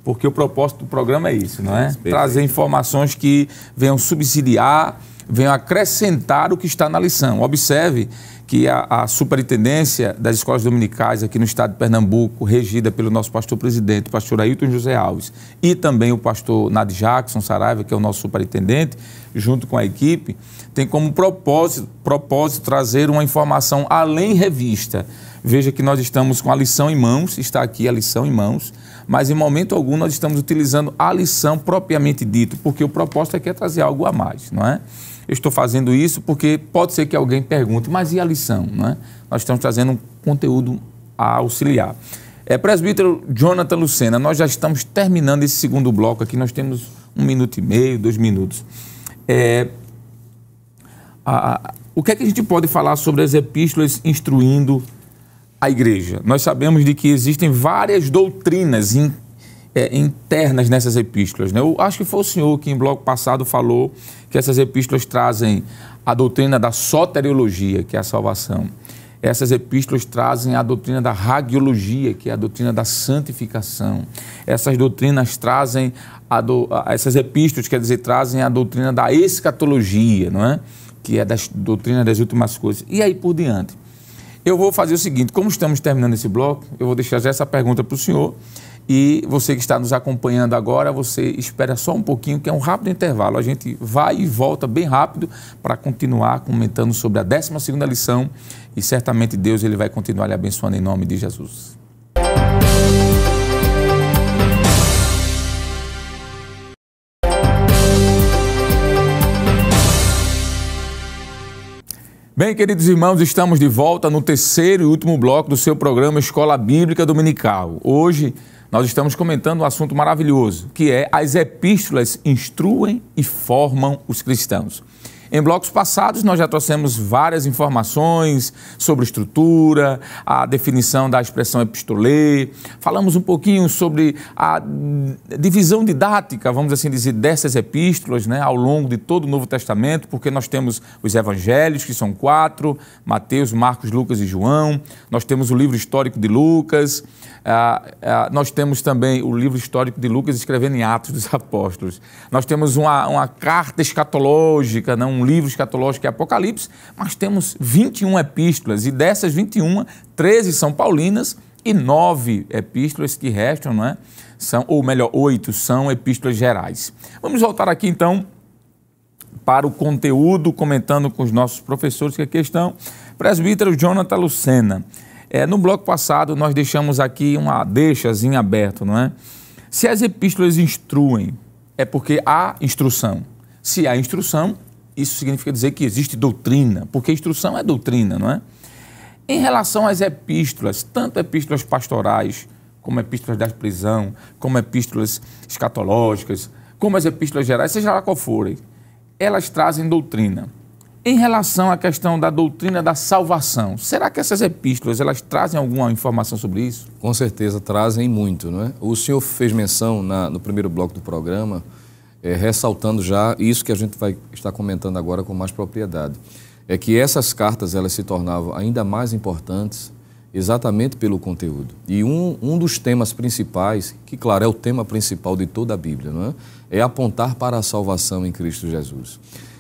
porque o propósito do programa é isso, não é? Perfeito. Trazer informações que venham subsidiar, venham acrescentar o que está na lição. Observe que a superintendência das escolas dominicais aqui no estado de Pernambuco, regida pelo nosso pastor-presidente, o pastor Ailton José Alves, e também o pastor Nadi Jackson Saraiva, que é o nosso superintendente, junto com a equipe, tem como propósito trazer uma informação além revista. Veja que nós estamos com a lição em mãos, está aqui a lição em mãos, mas em momento algum nós estamos utilizando a lição propriamente dito, porque o propósito aqui é trazer algo a mais, não é? Eu estou fazendo isso porque pode ser que alguém pergunte, mas e a lição, não é? Nós estamos trazendo um conteúdo a auxiliar. Presbítero Jonathan Lucena, nós já estamos terminando esse segundo bloco aqui, nós temos 1 minuto e meio, 2 minutos. O que é que a gente pode falar sobre as epístolas instruindo a igreja? Nós sabemos de que existem várias doutrinas internas nessas epístolas, né? Eu acho que foi o senhor que em bloco passado falou que essas epístolas trazem a doutrina da soteriologia, que é a salvação. Essas epístolas trazem a doutrina da hagiologia, que é a doutrina da santificação. Essas doutrinas trazem, essas epístolas, quer dizer, trazem a doutrina da escatologia, não é? Que é a doutrina das últimas coisas. E aí por diante. Eu vou fazer o seguinte, como estamos terminando esse bloco, eu vou deixar já essa pergunta para o senhor, e você que está nos acompanhando agora, você espera só um pouquinho, que é um rápido intervalo. A gente vai e volta bem rápido para continuar comentando sobre a 12ª lição, e certamente Deus ele vai continuar lhe abençoando em nome de Jesus. Bem, queridos irmãos, estamos de volta no terceiro e último bloco do seu programa Escola Bíblica Dominical. Hoje nós estamos comentando um assunto maravilhoso, que é as epístolas instruem e formam os cristãos. Em blocos passados, nós já trouxemos várias informações sobre estrutura, a definição da expressão epistolê, falamos um pouquinho sobre a divisão didática, vamos assim dizer, dessas epístolas, né, ao longo de todo o Novo Testamento, porque nós temos os evangelhos, que são 4, Mateus, Marcos, Lucas e João, nós temos o livro histórico de Lucas, nós temos também o livro histórico de Lucas escrevendo em Atos dos Apóstolos. Nós temos uma carta escatológica, né? Um livro escatológico que é Apocalipse, mas temos 21 epístolas e dessas 21, 13 são paulinas e 9 epístolas que restam, não é? Ou melhor, 8 são epístolas gerais. Vamos voltar aqui então para o conteúdo, comentando com os nossos professores que aqui estão. Presbítero Jonathan Lucena. No bloco passado, nós deixamos aqui uma deixazinha aberta, não é? Se as epístolas instruem, é porque há instrução. Se há instrução, isso significa dizer que existe doutrina, porque instrução é doutrina, não é? Em relação às epístolas, tanto epístolas pastorais, como epístolas da prisão, como epístolas escatológicas, como as epístolas gerais, seja lá qual forem, elas trazem doutrina. Em relação à questão da doutrina da salvação, será que essas epístolas elas trazem alguma informação sobre isso? Com certeza trazem muito, não é? O senhor fez menção no primeiro bloco do programa, ressaltando já isso que a gente vai estar comentando agora com mais propriedade. É que essas cartas elas se tornavam ainda mais importantes exatamente pelo conteúdo. E um dos temas principais, que claro é o tema principal de toda a Bíblia, não é? É apontar para a salvação em Cristo Jesus.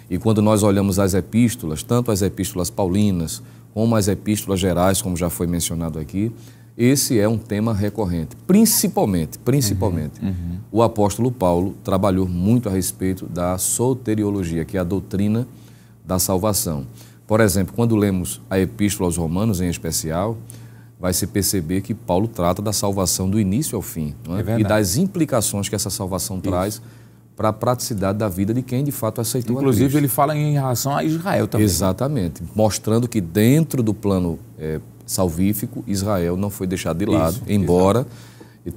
E quando nós olhamos as epístolas, tanto as epístolas paulinas como as epístolas gerais, como já foi mencionado aqui, esse é um tema recorrente. Principalmente, o apóstolo Paulo trabalhou muito a respeito da soteriologia, que é a doutrina da salvação. Por exemplo, quando lemos a epístola aos Romanos, em especial, vai se perceber que Paulo trata da salvação do início ao fim, não é? E das implicações que essa salvação traz para a praticidade da vida de quem de fato aceitou a Cristo. Inclusive ele fala em relação a Israel também. Exatamente, mostrando que dentro do plano salvífico, Israel não foi deixado de lado, embora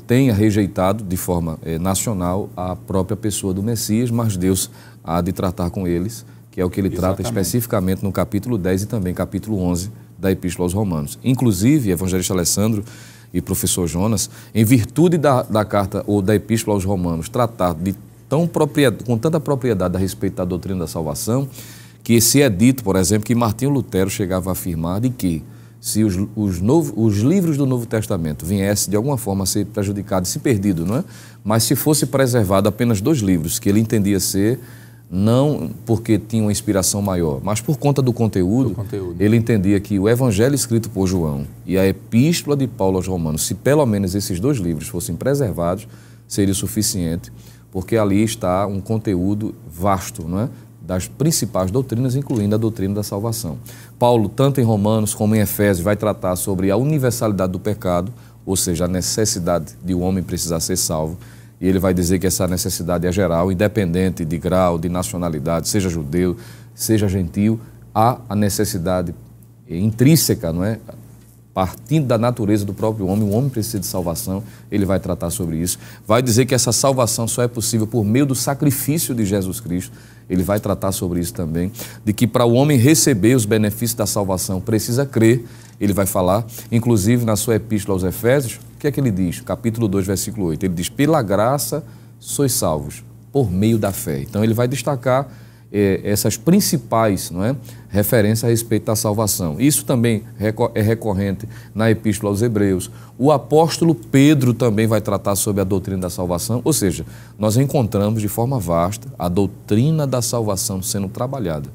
tenha rejeitado de forma nacional a própria pessoa do Messias, mas Deus há de tratar com eles, que é o que ele trata especificamente no capítulo 10 e também capítulo 11 da Epístola aos Romanos. Inclusive, evangelista Alessandro e professor Jonas, em virtude da carta ou da Epístola aos Romanos tratar com tanta propriedade a respeito da doutrina da salvação, que se é dito, por exemplo, que Martinho Lutero chegava a afirmar de que se os livros do Novo Testamento viessem de alguma forma a ser prejudicados, se perdido, não é? Mas se fosse preservado apenas 2 livros, que ele entendia ser, não porque tinha uma inspiração maior, mas por conta do conteúdo, ele entendia que o Evangelho escrito por João e a Epístola de Paulo aos Romanos, se pelo menos esses 2 livros fossem preservados, seria o suficiente, porque ali está um conteúdo vasto, não é? Das principais doutrinas, incluindo a doutrina da salvação. Paulo, tanto em Romanos como em Efésios, vai tratar sobre a universalidade do pecado, ou seja, a necessidade de o homem precisar ser salvo, e ele vai dizer que essa necessidade é geral, independente de grau, de nacionalidade, seja judeu, seja gentil, há a necessidade intrínseca, não é? Partindo da natureza do próprio homem, o homem precisa de salvação, ele vai tratar sobre isso. Vai dizer que essa salvação só é possível por meio do sacrifício de Jesus Cristo, ele vai tratar sobre isso também. De que para o homem receber os benefícios da salvação precisa crer, ele vai falar, inclusive na sua epístola aos Efésios, o que é que ele diz? Capítulo 2, versículo 8, ele diz, pela graça sois salvos, por meio da fé. Então ele vai destacar essas principais, não é, referências a respeito da salvação. Isso também é recorrente na Epístola aos Hebreus. O apóstolo Pedro também vai tratar sobre a doutrina da salvação, ou seja, nós encontramos de forma vasta a doutrina da salvação sendo trabalhada,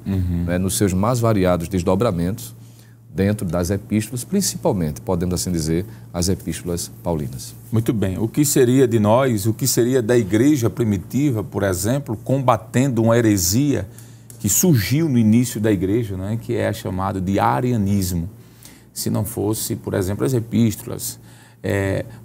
né, nos seus mais variados desdobramentos dentro das epístolas, principalmente, podemos assim dizer, as epístolas paulinas. Muito bem. O que seria de nós, o que seria da igreja primitiva, por exemplo, combatendo uma heresia que surgiu no início da igreja, né, que é chamado de arianismo, se não fosse, por exemplo, as epístolas.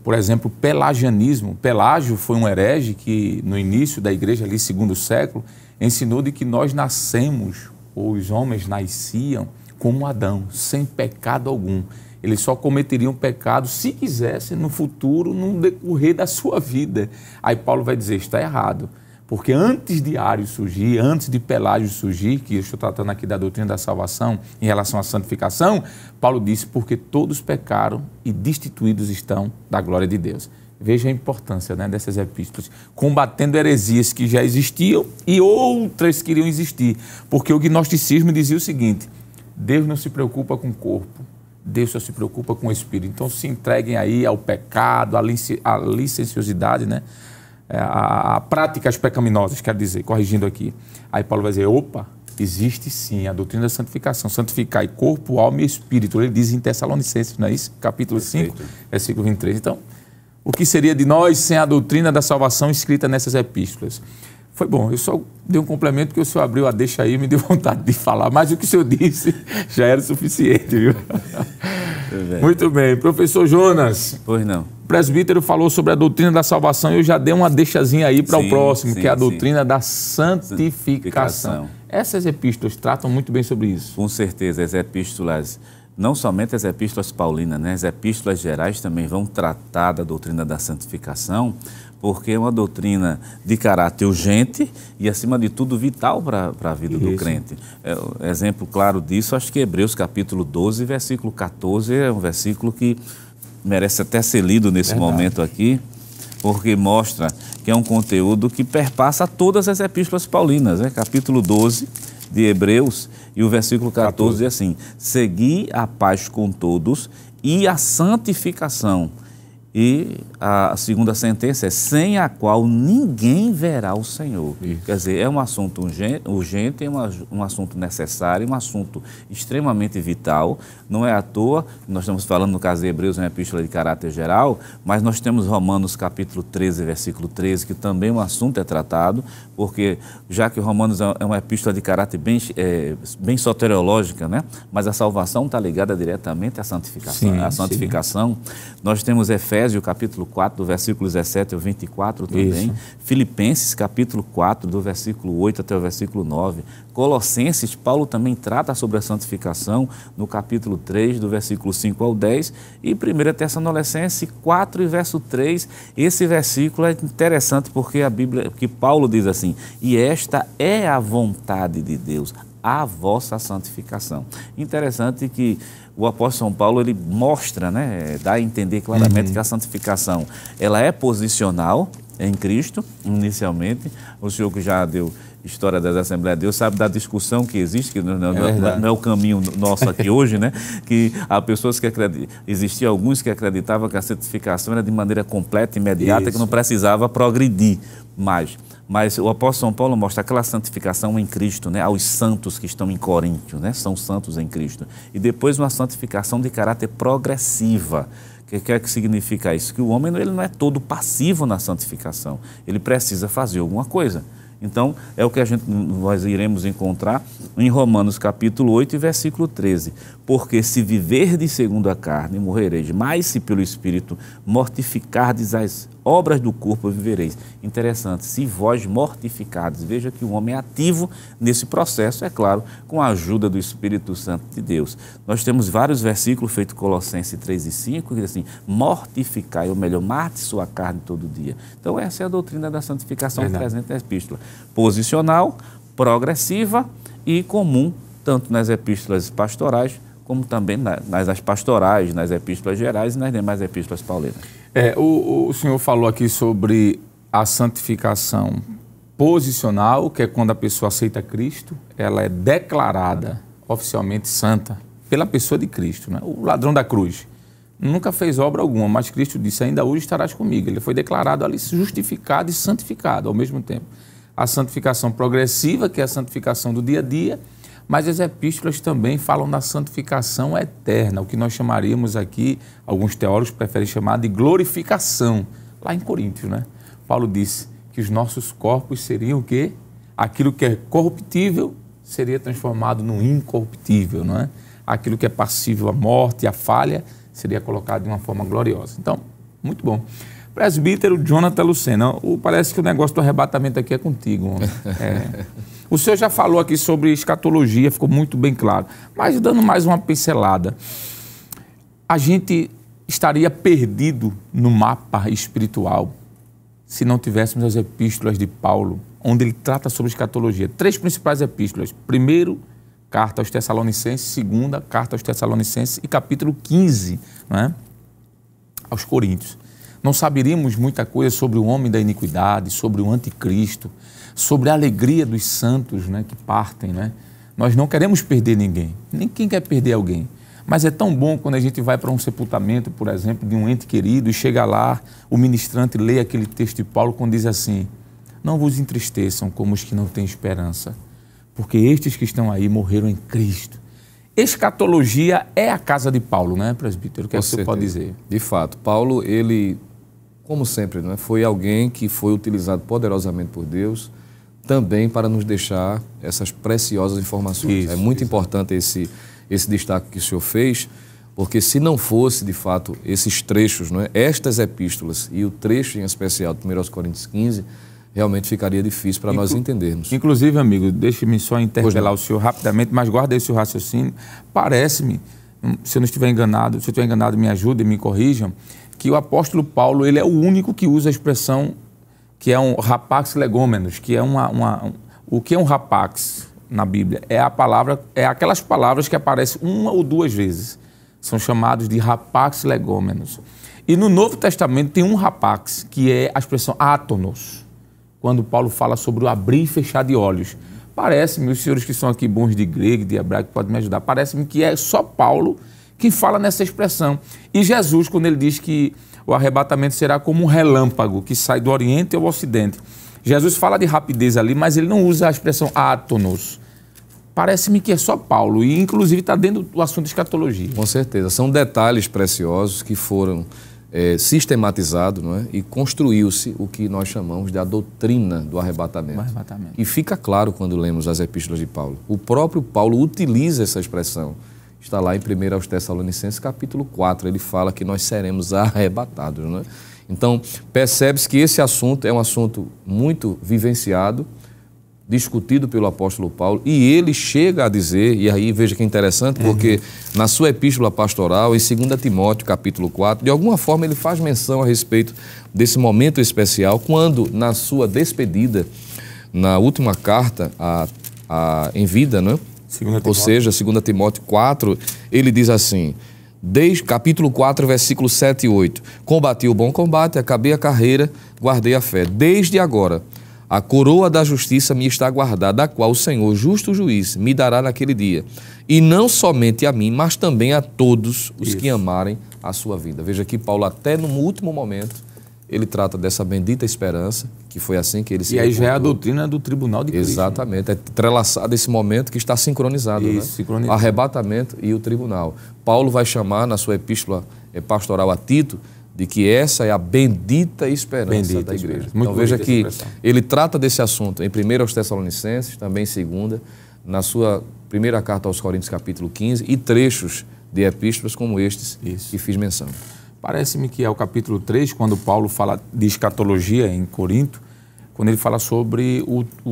Por exemplo, pelagianismo. Pelágio foi um herege que, no início da igreja, ali, segundo século, ensinou de que nós nascemos, ou os homens nasciam, como Adão, sem pecado algum. Eles só cometeriam pecado se quisessem no futuro, no decorrer da sua vida. Aí Paulo vai dizer, está errado, Porque antes de Ario surgir, antes de Pelágio surgir, que eu estou tratando aqui da doutrina da salvação em relação à santificação, Paulo disse, porque todos pecaram e destituídos estão da glória de Deus. Veja a importância, né, dessas epístolas, combatendo heresias que já existiam e outras que iriam existir. Porque o gnosticismo dizia o seguinte, Deus não se preocupa com o corpo, Deus só se preocupa com o espírito. Então se entreguem aí ao pecado, à licenciosidade, né? A práticas pecaminosas, quero dizer, corrigindo aqui. Aí Paulo vai dizer, opa, existe sim a doutrina da santificação, santificai corpo, alma e espírito. Ele diz em Tessalonicenses, não é isso? Capítulo 5, versículo 23. Então, o que seria de nós sem a doutrina da salvação escrita nessas epístolas? Foi bom, eu só dei um complemento que o senhor abriu a deixa aí e me deu vontade de falar, mas o que o senhor disse já era suficiente, viu? Muito bem. Professor Jonas. Pois não. O presbítero falou sobre a doutrina da salvação e eu já dei uma deixazinha aí para o próximo, que é a doutrina da santificação. Essas epístolas tratam muito bem sobre isso. Com certeza, as epístolas, não somente as epístolas paulinas, né? As epístolas gerais também vão tratar da doutrina da santificação, porque é uma doutrina de caráter urgente e, acima de tudo, vital para a vida do crente. Exemplo claro disso, acho que Hebreus capítulo 12, versículo 14, é um versículo que merece até ser lido nesse momento aqui, porque mostra que é um conteúdo que perpassa todas as epístolas paulinas, né? Capítulo 12 de Hebreus e o versículo 14 diz assim, segui a paz com todos e a santificação. E a segunda sentença é, sem a qual ninguém verá o Senhor. Isso. Quer dizer, é um assunto urgente, é um assunto necessário, um assunto extremamente vital. Não é à toa, nós estamos falando no caso de Hebreus, uma epístola de caráter geral, mas nós temos Romanos capítulo 13, versículo 13, que também um assunto é tratado, porque já que Romanos é uma epístola de caráter bem soteriológica, né? Mas a salvação está ligada diretamente à santificação. Sim, a santificação. Nós temos Efésios, capítulo 4, do versículo 17 ao 24 também. Isso. Filipenses, capítulo 4, do versículo 8 até o versículo 9. Colossenses, Paulo também trata sobre a santificação no capítulo 3, do versículo 5 ao 10. E 1 Tessalonicenses 4 e verso 3. Esse versículo é interessante porque a Bíblia, que Paulo diz assim, e esta é a vontade de Deus, a vossa santificação. Interessante que o apóstolo São Paulo, ele mostra, né, dá a entender claramente que a santificação, ela é posicional em Cristo, inicialmente. O senhor que já deu história das Assembleias de Deus sabe da discussão que existe, que não é o caminho nosso aqui hoje, né? Que há pessoas que existiam alguns que acreditavam que a santificação era de maneira completa, imediata, que não precisava progredir mais. Mas o apóstolo São Paulo mostra aquela santificação em Cristo, né, aos santos que estão em Coríntio, né, são santos em Cristo. E depois uma santificação de caráter progressiva. O que é que significa isso? Que o homem ele não é todo passivo na santificação, ele precisa fazer alguma coisa. Então, é o que nós iremos encontrar em Romanos capítulo 8 e versículo 13. Porque se viverdes segundo a carne, morrereis, mas se pelo Espírito mortificardes as obras do corpo, vivereis. Interessante, se vós mortificardes, veja que o homem é ativo nesse processo, é claro, com a ajuda do Espírito Santo de Deus. Nós temos vários versículos feitos Colossenses 3 e 5, que diz assim, mortificai, ou melhor, mate sua carne todo dia. Então essa é a doutrina da santificação presente na epístola. Posicional, progressiva e comum, tanto nas epístolas pastorais, como também nas pastorais, nas epístolas gerais e nas demais epístolas paulinas. O senhor falou aqui sobre a santificação posicional, que é quando a pessoa aceita Cristo, ela é declarada oficialmente santa pela pessoa de Cristo, né? O ladrão da cruz nunca fez obra alguma, mas Cristo disse, ainda hoje estarás comigo. Ele foi declarado ali justificado e santificado ao mesmo tempo. A santificação progressiva, que é a santificação do dia a dia, mas as epístolas também falam da santificação eterna, o que nós chamaríamos aqui, alguns teólogos preferem chamar de glorificação, lá em Coríntios, né? Paulo disse que os nossos corpos seriam o quê? Aquilo que é corruptível seria transformado no incorruptível, não é? Aquilo que é passível à morte e à falha seria colocado de uma forma gloriosa. Então, muito bom. Presbítero Jonathan Lucena, parece que o negócio do arrebatamento aqui é contigo, homem. O senhor já falou aqui sobre escatologia, ficou muito bem claro. Mas dando mais uma pincelada, a gente estaria perdido no mapa espiritual se não tivéssemos as epístolas de Paulo, onde ele trata sobre escatologia. 3 principais epístolas. Primeiro, carta aos Tessalonicenses. Segunda, carta aos Tessalonicenses. E capítulo 15, não é? Aos Coríntios. Não saberíamos muita coisa sobre o homem da iniquidade, sobre o anticristo, sobre a alegria dos santos, né, que partem, né? Nós não queremos perder ninguém. Ninguém quer perder alguém. Mas é tão bom quando a gente vai para um sepultamento, por exemplo, de um ente querido, e chega lá, o ministrante lê aquele texto de Paulo quando diz assim: não vos entristeçam como os que não têm esperança, porque estes que estão aí morreram em Cristo. Escatologia é a casa de Paulo, né, presbítero? O que você pode dizer? De fato, Paulo, ele, como sempre, né, foi alguém que foi utilizado poderosamente por Deus também para nos deixar essas preciosas informações. Isso, é muito importante esse destaque que o senhor fez, porque se não fosse, de fato, esses trechos, não é, estas epístolas e o trecho em especial de 1 Coríntios 15, realmente ficaria difícil para nós entendermos. Inclusive, amigo, deixe-me só interpelar o senhor rapidamente, mas guarda esse raciocínio. Parece-me, se eu não estiver enganado, se eu estiver enganado, me ajudem, me corrijam, que o apóstolo Paulo, ele é o único que usa a expressão que é um rapax legômenos, que é o que é um rapax na Bíblia? É a palavra, é aquelas palavras que aparecem 1 ou 2 vezes. São chamados de rapax legômenos. E no Novo Testamento tem um rapax, que é a expressão átonos, quando Paulo fala sobre o abrir e fechar de olhos. Parece-me, os senhores que são aqui bons de grego, de hebraico, podem me ajudar, parece-me que é só Paulo que fala nessa expressão. E Jesus, quando ele diz que o arrebatamento será como um relâmpago que sai do Oriente ao Ocidente. Jesus fala de rapidez ali, mas ele não usa a expressão átonos. Parece-me que é só Paulo, e inclusive está dentro do assunto de escatologia. Com certeza. São detalhes preciosos que foram sistematizados, não é? E construiu-se o que nós chamamos de a doutrina do arrebatamento. E fica claro quando lemos as epístolas de Paulo. O próprio Paulo utiliza essa expressão. Está lá em 1 aos Tessalonicenses, capítulo 4. Ele fala que nós seremos arrebatados, não é? Então, percebe-se que esse assunto é um assunto muito vivenciado, discutido pelo apóstolo Paulo, e ele chega a dizer, e aí veja que é interessante, porque na sua epístola pastoral, em 2 Timóteo, capítulo 4, de alguma forma ele faz menção a respeito desse momento especial, quando na sua despedida, na última carta em vida, não é? Ou seja, 2 Timóteo 4, ele diz assim, capítulo 4, versículos 7 e 8. Combati o bom combate, acabei a carreira, guardei a fé. Desde agora, a coroa da justiça me está guardada, a qual o Senhor, justo juiz, me dará naquele dia. E não somente a mim, mas também a todos os que amarem a sua vida. Veja que Paulo, até no último momento, ele trata dessa bendita esperança, que foi assim que ele se reportou. E aí já é a doutrina do tribunal de Cristo. Exatamente, é entrelaçado esse momento que está sincronizado, né? Sincronizado. O arrebatamento e o tribunal. Paulo vai chamar na sua epístola pastoral a Tito de que essa é a bendita esperança da igreja. Então veja que ele trata desse assunto em 1 aos Tessalonicenses, também em 2, na sua primeira carta aos Coríntios, capítulo 15, e trechos de epístolas como estes que fiz menção. Parece-me que é o capítulo 3, quando Paulo fala de escatologia em Corinto, quando ele fala sobre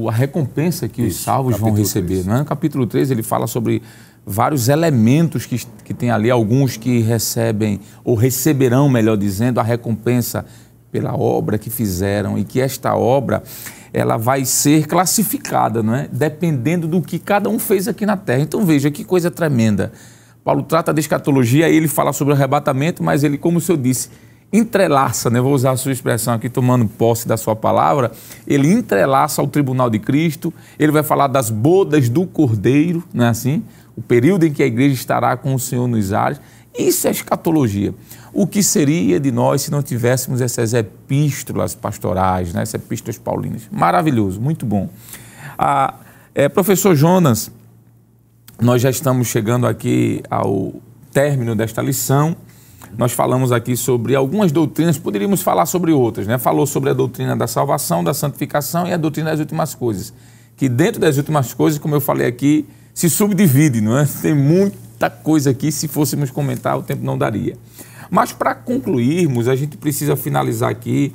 a recompensa que os salvos vão receber. 3. Não é? No capítulo 3 ele fala sobre vários elementos que tem ali, alguns que recebem, ou receberão, melhor dizendo, a recompensa pela obra que fizeram, e que esta obra ela vai ser classificada, não é? Dependendo do que cada um fez aqui na terra. Então veja que coisa tremenda. Paulo trata de escatologia, aí ele fala sobre o arrebatamento, mas ele, como o senhor disse, entrelaça, né? Vou usar a sua expressão aqui, tomando posse da sua palavra, ele entrelaça ao tribunal de Cristo, ele vai falar das bodas do Cordeiro, não é assim? O período em que a igreja estará com o Senhor nos ares. Isso é escatologia. O que seria de nós se não tivéssemos essas epístolas pastorais, né? Essas epístolas paulinas? Maravilhoso, muito bom. Professor Jonas, nós já estamos chegando aqui ao término desta lição. Nós falamos aqui sobre algumas doutrinas, poderíamos falar sobre outras, né? Falou sobre a doutrina da salvação, da santificação e a doutrina das últimas coisas. Que dentro das últimas coisas, como eu falei aqui, se subdivide, não é? Tem muita coisa aqui, se fôssemos comentar, o tempo não daria. Mas para concluirmos, a gente precisa finalizar aqui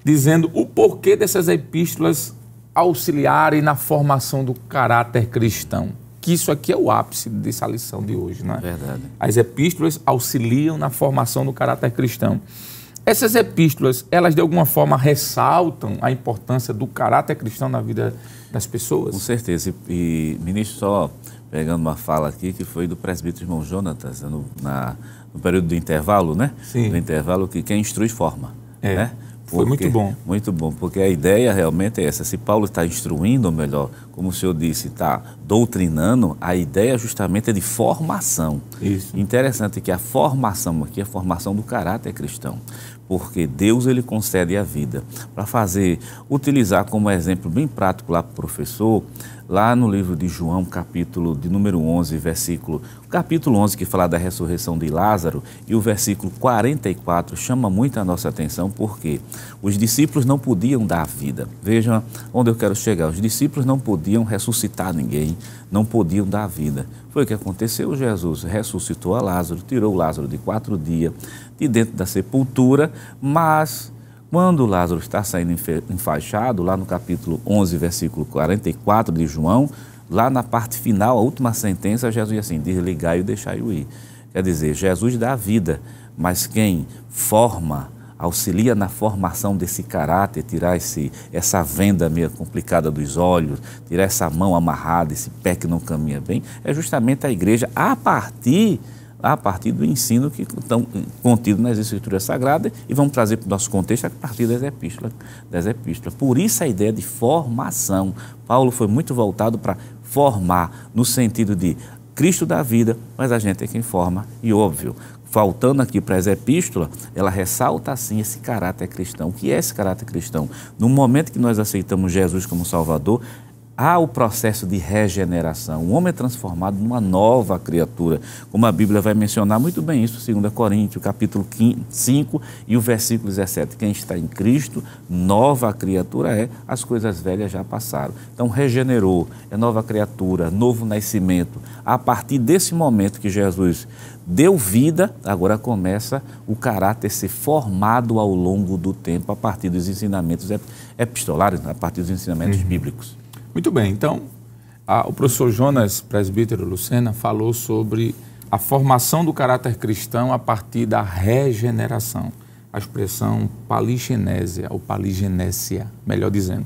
dizendo o porquê dessas epístolas auxiliarem na formação do caráter cristão. Que isso aqui é o ápice dessa lição de hoje, não é? Verdade. As epístolas auxiliam na formação do caráter cristão. essas epístolas, elas de alguma forma ressaltam a importância do caráter cristão na vida das pessoas? Com certeza. E ministro, só pegando uma fala aqui que foi do presbítero irmão Jonatas, no período do intervalo, né? Sim. Do intervalo, que quem instrui forma. Né? Foi muito bom. Muito bom, porque a ideia realmente é essa. Se Paulo está instruindo, ou melhor, como o senhor disse, está doutrinando, a ideia justamente é de formação. Isso. Interessante que a formação aqui é a formação do caráter cristão, porque Deus ele concede a vida. Para utilizar como exemplo bem prático lá para o professor, lá no livro de João, capítulo de número 11, capítulo 11, que fala da ressurreição de Lázaro, e o versículo 44 chama muito a nossa atenção, porque os discípulos não podiam dar vida. Vejam onde eu quero chegar. Os discípulos não podiam ressuscitar ninguém, não podiam dar vida. Foi o que aconteceu. Jesus ressuscitou a Lázaro, tirou Lázaro de 4 dias de dentro da sepultura, mas quando Lázaro está saindo enfaixado, lá no capítulo 11, versículo 44 de João, lá na parte final, a última sentença, Jesus diz assim: desligai e deixai-o ir. Quer dizer, Jesus dá a vida, mas quem forma, auxilia na formação desse caráter, tirar essa venda meio complicada dos olhos, tirar essa mão amarrada, esse pé que não caminha bem, é justamente a igreja a partir do ensino que estão contido nas Escrituras Sagradas, e vamos trazer para o nosso contexto a partir das epístolas. Por isso a ideia de formação. Paulo foi muito voltado para formar, no sentido de Cristo da vida, mas a gente é quem forma, e óbvio, faltando aqui para as epístolas, ela ressalta assim esse caráter cristão. O que é esse caráter cristão? No momento que nós aceitamos Jesus como Salvador, há o processo de regeneração. O homem é transformado numa nova criatura, como a Bíblia vai mencionar muito bem isso, 2 Coríntios, capítulo 5 e o versículo 17. Quem está em Cristo, nova criatura é, as coisas velhas já passaram. Então, regenerou, é nova criatura, novo nascimento. A partir desse momento que Jesus deu vida, agora começa o caráter a ser formado ao longo do tempo, a partir dos ensinamentos epistolares, a partir dos ensinamentos bíblicos. Muito bem, então, o professor Jonas, presbítero Lucena, falou sobre a formação do caráter cristão a partir da regeneração, a expressão paligenésia, ou paligenésia, melhor dizendo.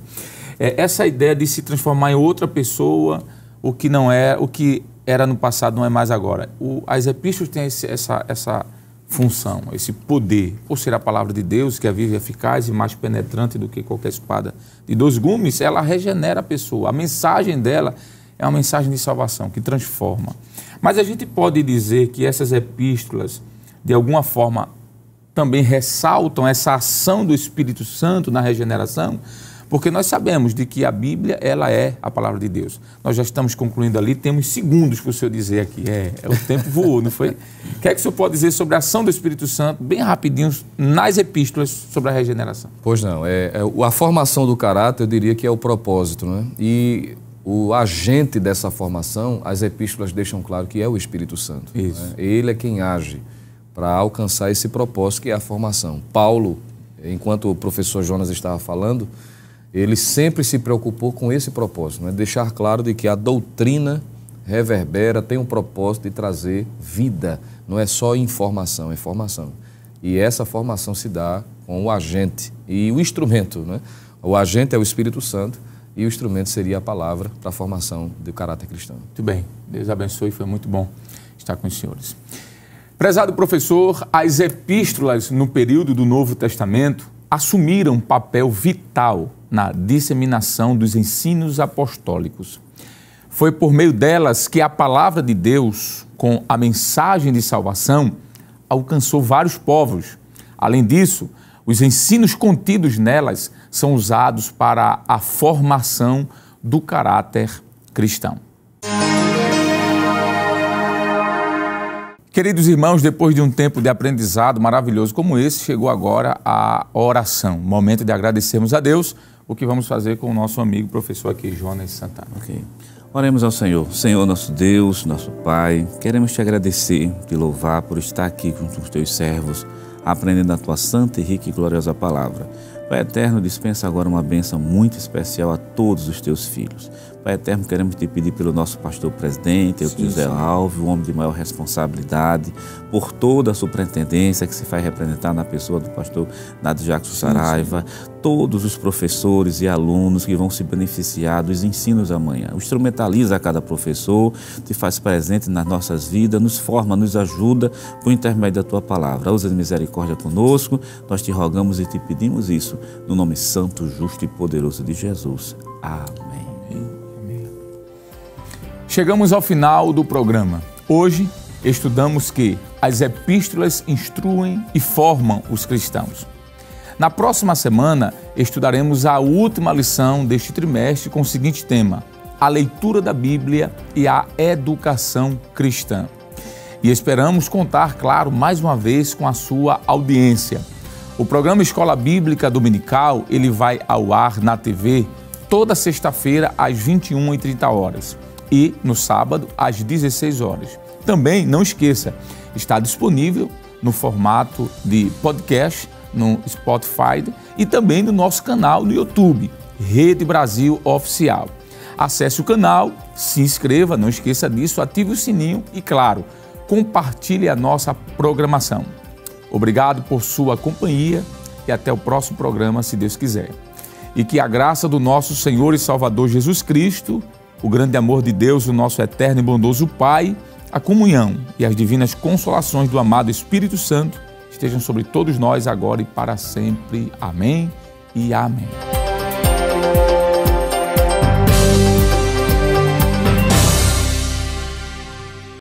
Essa ideia de se transformar em outra pessoa, o que era no passado não é mais agora. As epístolas têm essa função, esse poder, por ser a palavra de Deus, que é viva e eficaz e mais penetrante do que qualquer espada de 2 gumes, ela regenera a pessoa. A mensagem dela é uma mensagem de salvação, que transforma. Mas a gente pode dizer que essas epístolas, de alguma forma, também ressaltam essa ação do Espírito Santo na regeneração, porque nós sabemos de que a Bíblia, ela é a palavra de Deus. Nós já estamos concluindo ali, temos segundos para o senhor dizer aqui. O tempo voou, não foi? O que é que o senhor pode dizer sobre a ação do Espírito Santo, bem rapidinho, nas epístolas sobre a regeneração? Pois não, a formação do caráter, eu diria que é o propósito, né? E o agente dessa formação, as epístolas deixam claro que é o Espírito Santo. Isso. Né? Ele é quem age para alcançar esse propósito que é a formação. Paulo, enquanto o professor Jonas estava falando, ele sempre se preocupou com esse propósito, né? Deixar claro de que a doutrina reverbera, tem um propósito de trazer vida, não é só informação, é formação. E essa formação se dá com o agente e o instrumento, né? O agente é o Espírito Santo e o instrumento seria a palavra para a formação do caráter cristão. Muito bem, Deus abençoe, foi muito bom estar com os senhores. Prezado professor, as epístolas no período do Novo Testamento assumiram um papel vital na disseminação dos ensinos apostólicos. Foi por meio delas que a palavra de Deus, com a mensagem de salvação, alcançou vários povos. Além disso, os ensinos contidos nelas são usados para a formação do caráter cristão. Queridos irmãos, depois de um tempo de aprendizado maravilhoso como esse, chegou agora a oração, momento de agradecermos a Deus, o que vamos fazer com o nosso amigo professor aqui, Jonas Santana. Ok. Oremos ao Senhor. Senhor, nosso Deus, nosso Pai, queremos te agradecer, te louvar por estar aqui com os teus servos, aprendendo a tua santa e rica e gloriosa palavra. Pai eterno, dispensa agora uma bênção muito especial a todos os teus filhos. Pai eterno, queremos te pedir pelo nosso pastor presidente, José Alves, o homem de maior responsabilidade, por toda a superintendência que se faz representar na pessoa do pastor Nadio Jackson Saraiva, todos os professores e alunos que vão se beneficiar dos ensinos amanhã. Instrumentaliza cada professor, te faz presente nas nossas vidas, nos forma, nos ajuda por intermédio da tua palavra. Usa de misericórdia conosco, nós te rogamos e te pedimos isso, no nome santo, justo e poderoso de Jesus. Amém. Chegamos ao final do programa. Hoje estudamos que as epístolas instruem e formam os cristãos. Na próxima semana estudaremos a última lição deste trimestre com o seguinte tema: a leitura da Bíblia e a educação cristã. E esperamos contar, claro, mais uma vez com a sua audiência. O programa Escola Bíblica Dominical, ele vai ao ar na TV toda sexta-feira às 21h30 e no sábado às 16 horas. Também, não esqueça, está disponível no formato de podcast no Spotify e também no nosso canal no YouTube, Rede Brasil Oficial. Acesse o canal, se inscreva, não esqueça disso, ative o sininho e, claro, compartilhe a nossa programação. Obrigado por sua companhia e até o próximo programa, se Deus quiser. E que a graça do nosso Senhor e Salvador Jesus Cristo, o grande amor de Deus, o nosso eterno e bondoso Pai, a comunhão e as divinas consolações do amado Espírito Santo estejam sobre todos nós agora e para sempre. Amém e amém.